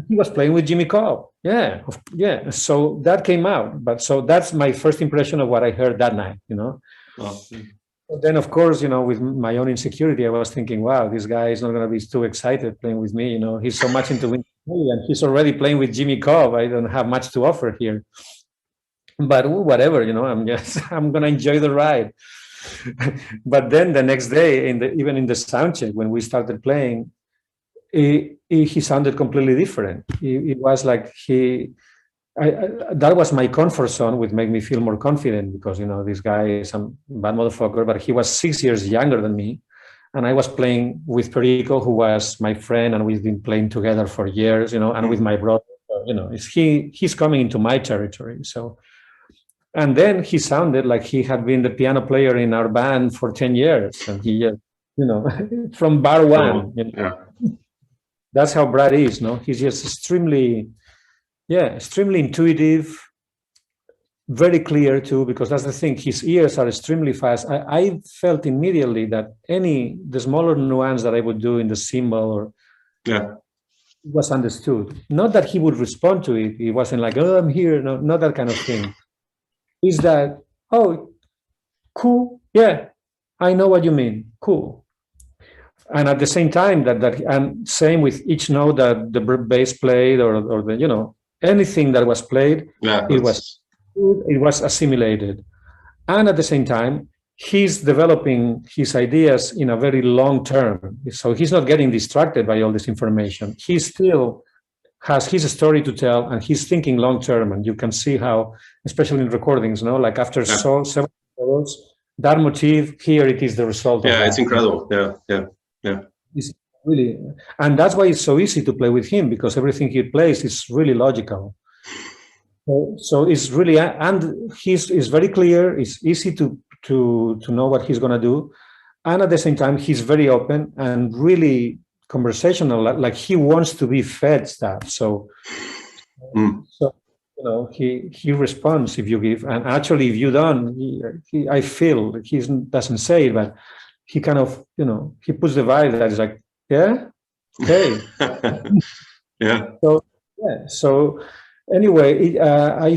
He was playing with Jimmy Cobb. Yeah, yeah. So that came out. But so that's my first impression of what I heard that night, you know. Oh. Then, of course, you know, with my own insecurity, I was thinking, wow, this guy is not going to be too excited playing with me. You know, he's so much into winning, and he's already playing with Jimmy Cobb. I don't have much to offer here. But whatever, you know, I'm going to enjoy the ride. But then the next day, even in the sound check, when we started playing, he sounded completely different. It was like that was my comfort zone, which made me feel more confident because, you know, this guy is some bad motherfucker, but he was 6 years younger than me. And I was playing with Perico, who was my friend, and we've been playing together for years, you know, and with my brother, you know, he's coming into my territory. So, and then he sounded like he had been the piano player in our band for 10 years. And he, you know, from bar one, you know, Yeah. That's how Brad is, no? He's just extremely intuitive, very clear too, because that's the thing. His ears are extremely fast. I felt immediately that the smaller nuance that I would do in the cymbal or was understood. Not that he would respond to it. He wasn't like, oh, I'm here. No, not that kind of thing. Is that, oh, cool. Yeah, I know what you mean. Cool. And at the same time, and same with each note that the bass played or the, you know, anything that was played, it was assimilated. And at the same time, he's developing his ideas in a very long term. So he's not getting distracted by all this information. He still has his story to tell, and he's thinking long term. And you can see how, especially in recordings, you know, like after several hours, that motif, here it is the result of that. It's incredible. Yeah. It's really, and that's why it's so easy to play with him, because everything he plays is really logical. So it's really, and he's very clear. It's easy to know what he's going to do, and at the same time he's very open and really conversational. Like he wants to be fed stuff. So you know, he responds if you give, and actually if you don't, I feel he doesn't say it, but he kind of, you know, he puts the vibe that is like, yeah, okay. So anyway, I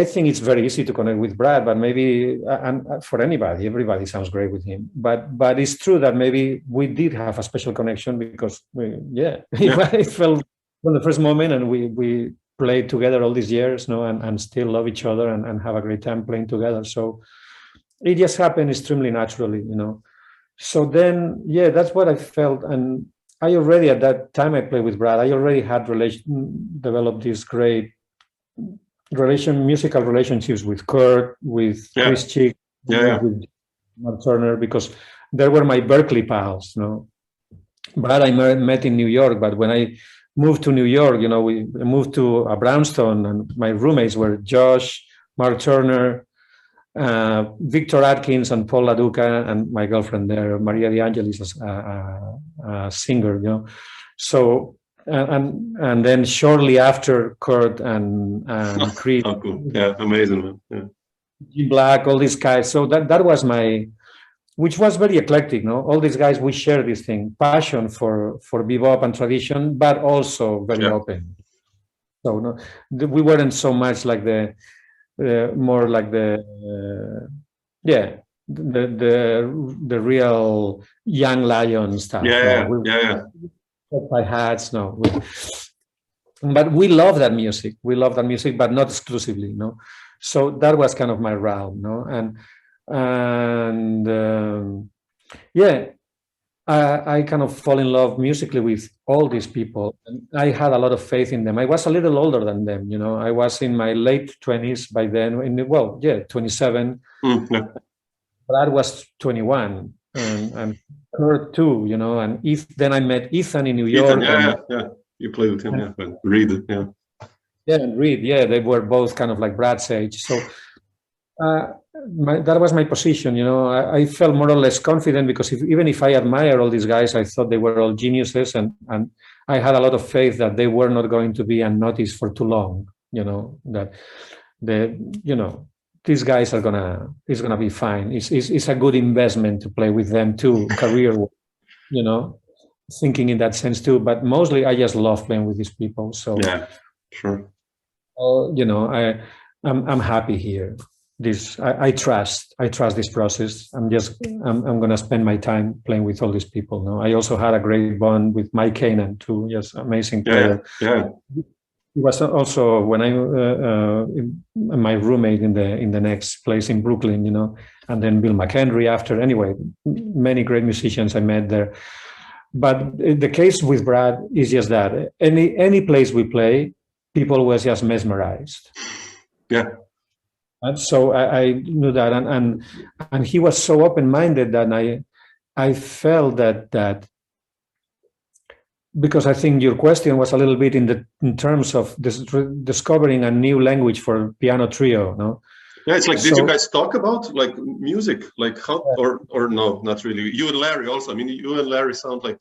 think it's very easy to connect with Brad, but maybe, and for everybody sounds great with him. But it's true that maybe we did have a special connection because I felt from the first moment, and we played together all these years, and still love each other and have a great time playing together. So it just happened extremely naturally, you know. So then, that's what I felt. And I already, at that time I played with Brad, I already had developed these great musical relationships with Kurt, with Chris Chick, with Mark Turner, because they were my Berkeley pals, you know. Brad I met in New York, but when I moved to New York, you know, we moved to a brownstone, and my roommates were Josh, Mark Turner, Victor Atkins and Paul LaDuca, and my girlfriend there, Maria De Angelis, a singer, you know. So and then shortly after, Kurt and Chris, cool. Amazing, man. Jim Black, all these guys. So that was which was very eclectic, no? All these guys, we share this thing, passion for bebop and tradition, but also very open. So no, we weren't so much like more like the real young lion stuff. By hats, no. But we love that music. But not exclusively, no. So that was kind of my realm, no. I kind of fall in love musically with all these people, and I had a lot of faith in them. I was a little older than them, you know. I was in my late 20s by then. 27. Brad was 21, and Kurt too, you know. And then I met Ethan in New York. You played with him, Reed, and Reed, they were both kind of like Brad's age. So that was my position, you know. I felt more or less confident because even if I admire all these guys, I thought they were all geniuses, and I had a lot of faith that they were not going to be unnoticed for too long, you know. That these guys it's gonna be fine. It's a good investment to play with them too, career, you know. thinking in that sense too. But mostly, I just love playing with these people. So yeah, sure. you know, I'm happy here. I trust this process. I'm going to spend my time playing with all these people. No, I also had a great bond with Mike Kanan too. Yes, amazing player. Yeah. He was also when my roommate in the next place in Brooklyn, you know, and then Bill McHenry after. Anyway, many great musicians I met there. But the case with Brad is just that any place we play, people were just mesmerized. Yeah. And so I knew that, and he was so open-minded that I felt that because I think your question was a little bit in terms of discovering a new language for piano trio, no? Yeah, it's like, did you guys talk about like music, like how, or no, not really. You and Larry also. I mean, you and Larry sound like,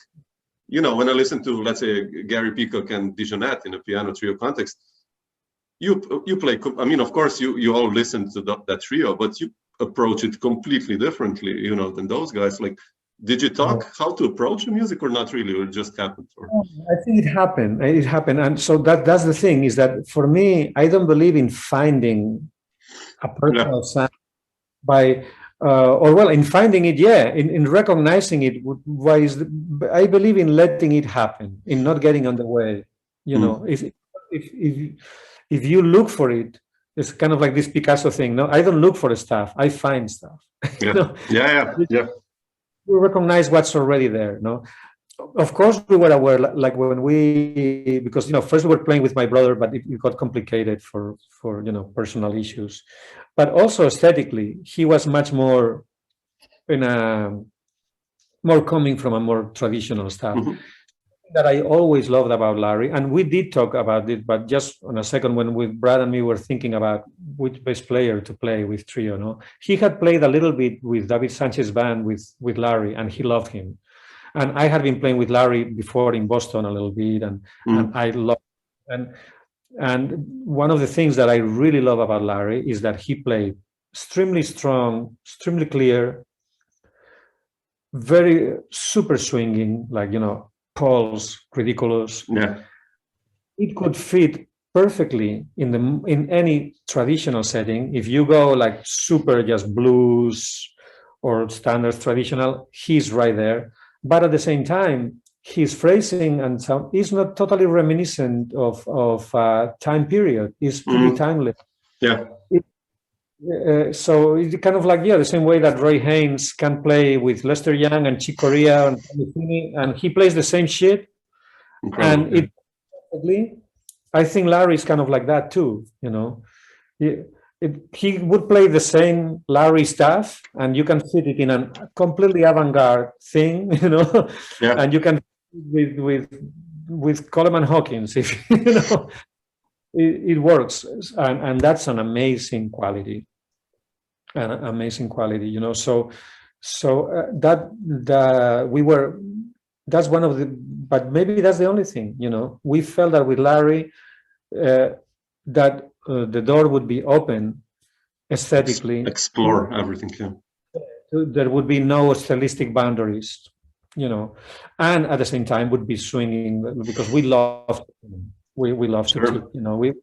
you know, when I listen to, let's say, Gary Peacock and Dijonette in a piano trio context, you play. I mean, of course, you all listen to that trio, but you approach it completely differently, you know, than those guys. Like, did you talk how to approach the music, or not really, or it just happened? Or? I think it happened. It happened, and so that's the thing, is that for me, I don't believe in finding a personal sound by, in finding it, in recognizing it. I believe in letting it happen, in not getting on the way. You know, if you look for it, it's kind of like this Picasso thing. No, I don't look for stuff. I find stuff. Yeah. You know? Yeah. We recognize what's already there. No, of course we were aware. Like when because first we were playing with my brother, but it got complicated for personal issues. But also aesthetically, he was much more more coming from a more traditional stuff. Mm-hmm. That I always loved about Larry, and we did talk about it, but just on a second, when with Brad and me were thinking about which bass player to play with trio, no, he had played a little bit with David Sanchez's band with Larry, and he loved him. And I had been playing with Larry before in Boston a little bit, and I loved him. And one of the things that I really love about Larry is that he played extremely strong, extremely clear, very super swinging, like pulse, ridiculous. Yeah, it could fit perfectly in any traditional setting. If you go like super just blues or standard traditional, he's right there. But at the same time, his phrasing and sound is not totally reminiscent of time period. It's pretty timeless. Yeah. So it's kind of like the same way that Roy Haynes can play with Lester Young and Chick Corea and he plays the same shit. Incredible, and I think Larry is kind of like that too. He would play the same Larry stuff, and you can fit it in a completely avant-garde thing, and you can with Coleman Hawkins if It works, and that's an amazing quality. That's one of the, but maybe that's the only thing. We felt that with Larry, that the door would be open aesthetically. Explore everything. Yeah. There would be no stylistic boundaries, and at the same time would be swinging because we love. We love to, we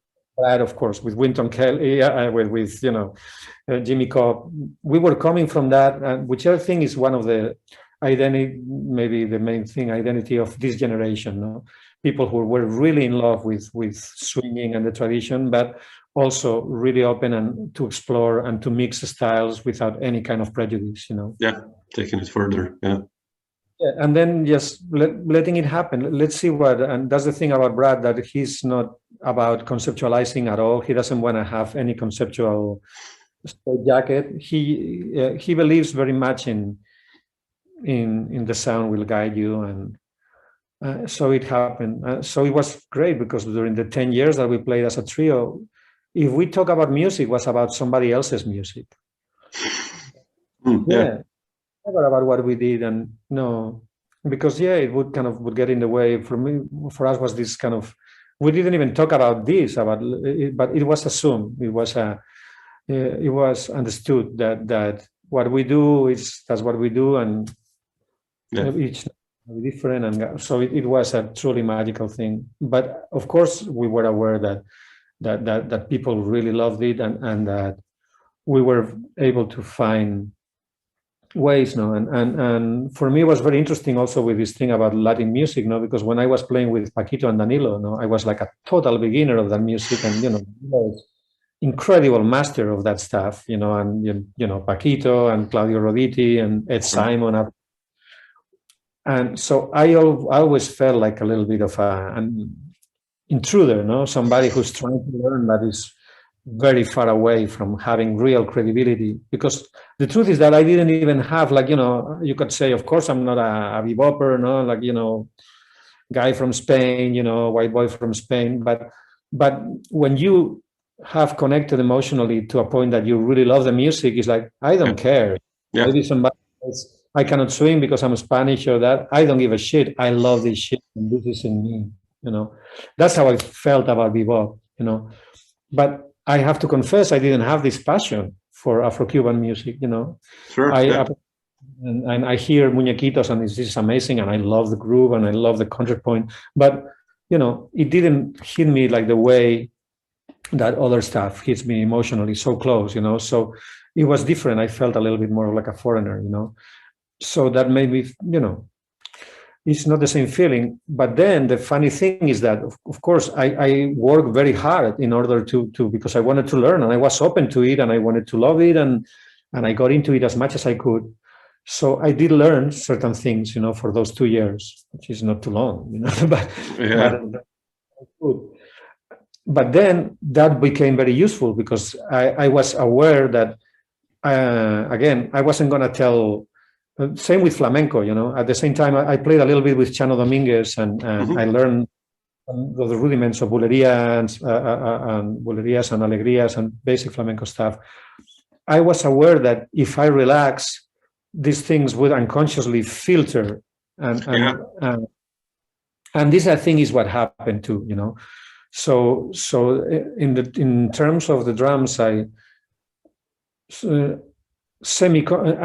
had, of course, with Wynton Kelly, with Jimmy Cobb. We were coming from that, and which I think is one of the identity, maybe the main thing, identity of this generation. No? People who were really in love with swinging and the tradition, but also really open and to explore and to mix styles without any kind of prejudice. Yeah, taking it further. Yeah. Yeah, and then just letting it happen. Let's see and that's the thing about Brad, that he's not about conceptualizing at all. He doesn't want to have any conceptual jacket. He believes very much in the sound will guide you, and so it happened. So it was great because during the 10 years that we played as a trio, if we talk about music, it was about somebody else's music. Yeah. Never about what we did, and no, because it would get in the way. For us was this kind of, we didn't even talk about this but it was assumed, it was understood that what we do that's what we do, and each different, and so it was a truly magical thing. But of course, we were aware that people really loved it, and that we were able to find ways, no, and for me it was very interesting also with this thing about Latin music, no, because when I was playing with Paquito and Danilo, no, I was like a total beginner of that music, and incredible master of that stuff, and Paquito and Claudio Roditi and Ed Simon, and so I always felt like a little bit of an intruder, no, somebody who's trying to learn that is very far away from having real credibility, because the truth is that I didn't even have, like, you could say, of course, I'm not a bebopper, no, like, guy from Spain, white boy from Spain, but when you have connected emotionally to a point that you really love the music, it's like, I don't care. Yeah. Maybe somebody else, I cannot swing because I'm Spanish or that. I don't give a shit. I love this shit, and this is in me, That's how I felt about bebop, But I have to confess, I didn't have this passion for Afro-Cuban music, Sure. And I hear Muñequitos, and this is amazing, and I love the groove, and I love the counterpoint, but, it didn't hit me like the way that other stuff hits me emotionally so close, so it was different. I felt a little bit more like a foreigner, so that made me, it's not the same feeling. But then the funny thing is that, of course, I worked very hard in order to because I wanted to learn, and I was open to it, and I wanted to love it, and I got into it as much as I could. So I did learn certain things, for those 2 years, which is not too long, but then that became very useful, because I was aware that, again, I wasn't going to tell. Same with flamenco, At the same time, I played a little bit with Chano Dominguez, and I learned the rudiments of bulerias and alegrías and basic flamenco stuff. I was aware that if I relax, these things would unconsciously filter, and this, I think, is what happened too, So in terms of the drums, I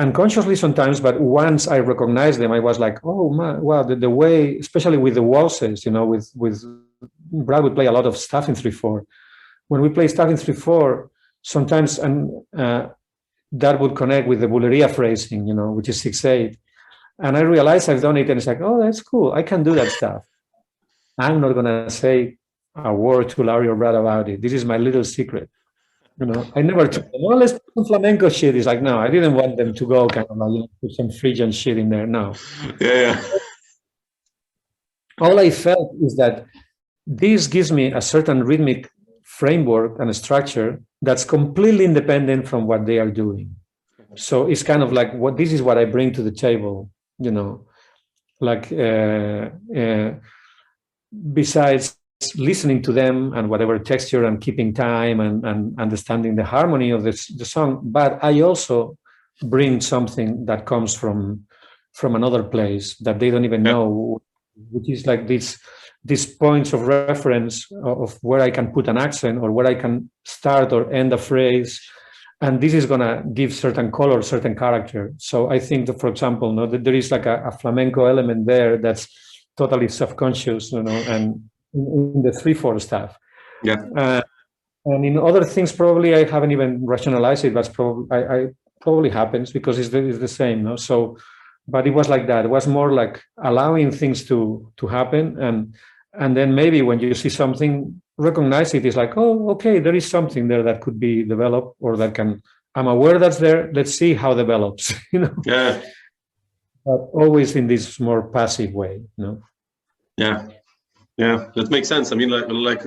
unconsciously sometimes, but once I recognized them, I was like, oh man, wow, the way, especially with the waltzes, with Brad would play a lot of stuff in 3/4. When we play stuff in 3/4, sometimes that would connect with the bulería phrasing, which is 6/8. And I realized I've done it, and it's like, oh, that's cool. I can do that stuff. I'm not gonna say a word to Larry or Brad about it. This is my little secret. I never told them, well, let's put some flamenco shit. It's like, no, I didn't want them to go kind of like, put some Phrygian shit in there. No. Yeah. All I felt is that this gives me a certain rhythmic framework and a structure that's completely independent from what they are doing. So it's kind of like, this is what I bring to the table, like besides listening to them and whatever texture and keeping time and understanding the harmony of the song, but I also bring something that comes from another place that they don't even know, which is like these points of reference of where I can put an accent or where I can start or end a phrase, and this is gonna give certain color, certain character. So I think that, for example, that there is like a flamenco element there that's totally subconscious, and in the 3/4 stuff. Yeah. And in other things, probably I haven't even rationalized it, but probably happens because it's the same, no? So, but it was like that. It was more like allowing things to happen, and then maybe when you see something, recognize it. It's like, oh, okay, there is something there that could be developed, or that can. I'm aware that's there. Let's see how it develops. Yeah. But always in this more passive way, Yeah. Yeah, that makes sense. I mean, like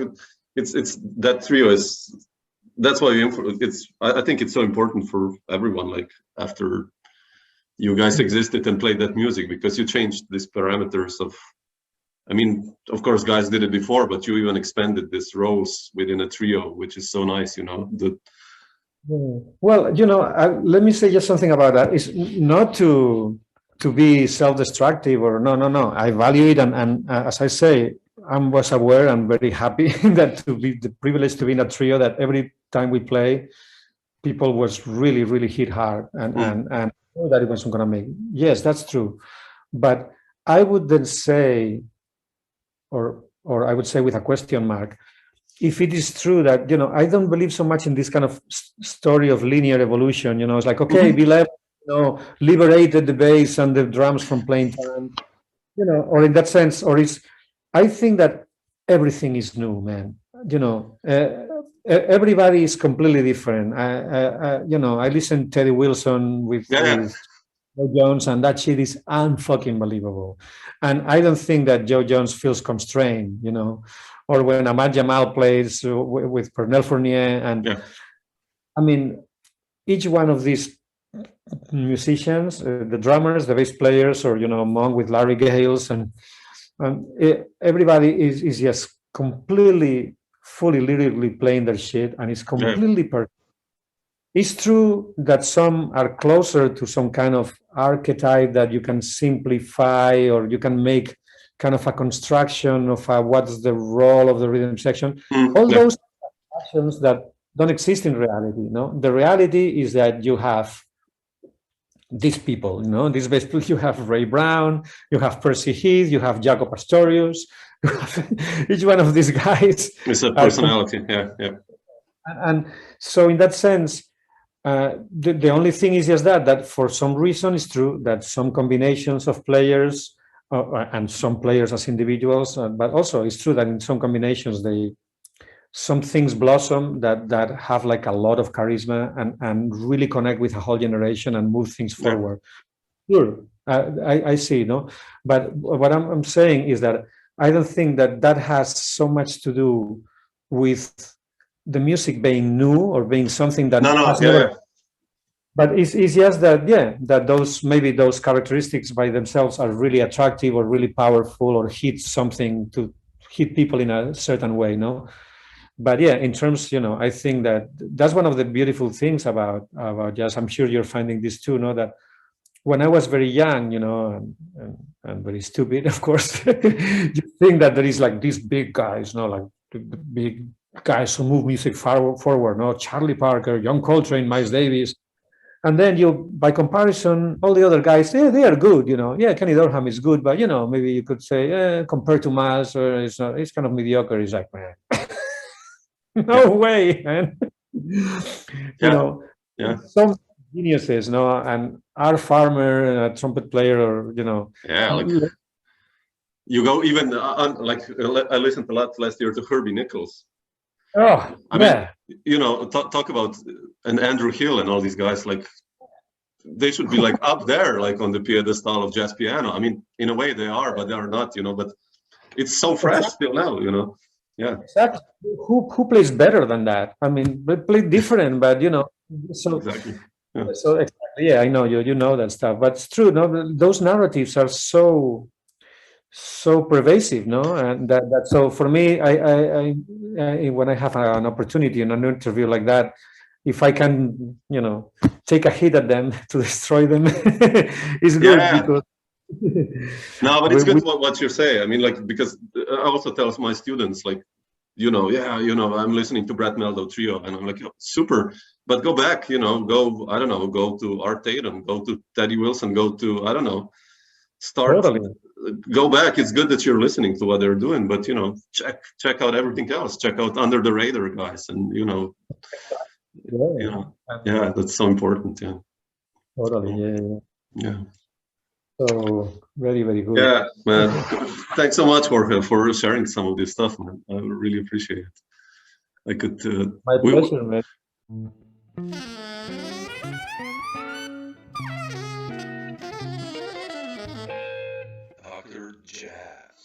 it's that trio is, that's why I think it's so important for everyone. Like, after you guys existed and played that music, because you changed these parameters of, I mean, of course, guys did it before, but you even expanded this rows within a trio, which is so nice. Well, let me say just something about that. It's not to be self-destructive or no. I value it, and as I say, I was aware and very happy that to be the privilege to be in a trio that every time we play, people was really, really hit hard and that it wasn't going to make. Yes, that's true. But I would then say, or I would say with a question mark, if it is true that, I don't believe so much in this kind of story of linear evolution. It's like, okay, Bill, liberated the bass and the drums from playing time, or in that sense, I think that everything is new, man. Everybody is completely different. I listen to Teddy Wilson with Joe Jones, and that shit is unfucking believable. And I don't think that Joe Jones feels constrained, or when Ahmad Jamal plays with Pernell Fournier. And I mean, each one of these musicians, the drummers, the bass players, or, Monk with Larry Gales, and everybody is just completely, fully lyrically playing their shit, and it's completely perfect. It's true that some are closer to some kind of archetype that you can simplify, or you can make kind of a construction of what's the role of the rhythm section. All those actions that don't exist in reality. The reality is that you have these people, these bass players. You have Ray Brown, you have Percy Heath, you have Jaco Pastorius. Each one of these guys is a personality. And so in that sense, the only thing is just that for some reason it's true that some combinations of players and some players as individuals, but also it's true that in some combinations some things blossom that have like a lot of charisma and really connect with a whole generation and move things forward. Sure, I see, but what I'm saying is that I don't think that has so much to do with the music being new or being something that never. But it's just that, that those characteristics by themselves are really attractive or really powerful, or hit people in a certain way, But in terms, I think that's one of the beautiful things about jazz. I'm sure you're finding this too, that when I was very young, and very stupid, of course, you think that there is like these big guys, like the big guys who move music forward, Charlie Parker, John Coltrane, Miles Davis. And then by comparison, all the other guys, they are good, Kenny Dorham is good, but, maybe you could say, compared to Miles, it's kind of mediocre. It's like, man, no way, man. Some geniuses, and our Farmer, a trumpet player, or, like you go even, like, I listened a lot last year to Herbie Nichols. Oh, I mean, talk about an Andrew Hill and all these guys, like they should be like up there, like on the pedestal of jazz piano. I mean, in a way they are, but they are not, but it's so fresh still now, Yeah. Exactly. Who plays better than that? I mean, they play different, but so exactly. So exactly, I know you know that stuff, but it's true. Those narratives are so pervasive, and that so for me, I when I have an opportunity in an interview like that, if I can, take a hit at them to destroy them, it's good because. No, but it's good what you say. I mean, like, because I also tell my students, like, I'm listening to Brad Mehldau Trio, and I'm like, super, but go back, go, I don't know, go to Art Tatum, go to Teddy Wilson, go to, I don't know, start, go back. It's good that you're listening to what they're doing, but, check out everything else, check out under the radar guys, and, that's so important. Yeah. Totally. Yeah. So very, very good. Yeah, man. Thanks so much, Jorge, for sharing some of this stuff, man. I really appreciate it. I could. My pleasure, man. Dr. Jazz.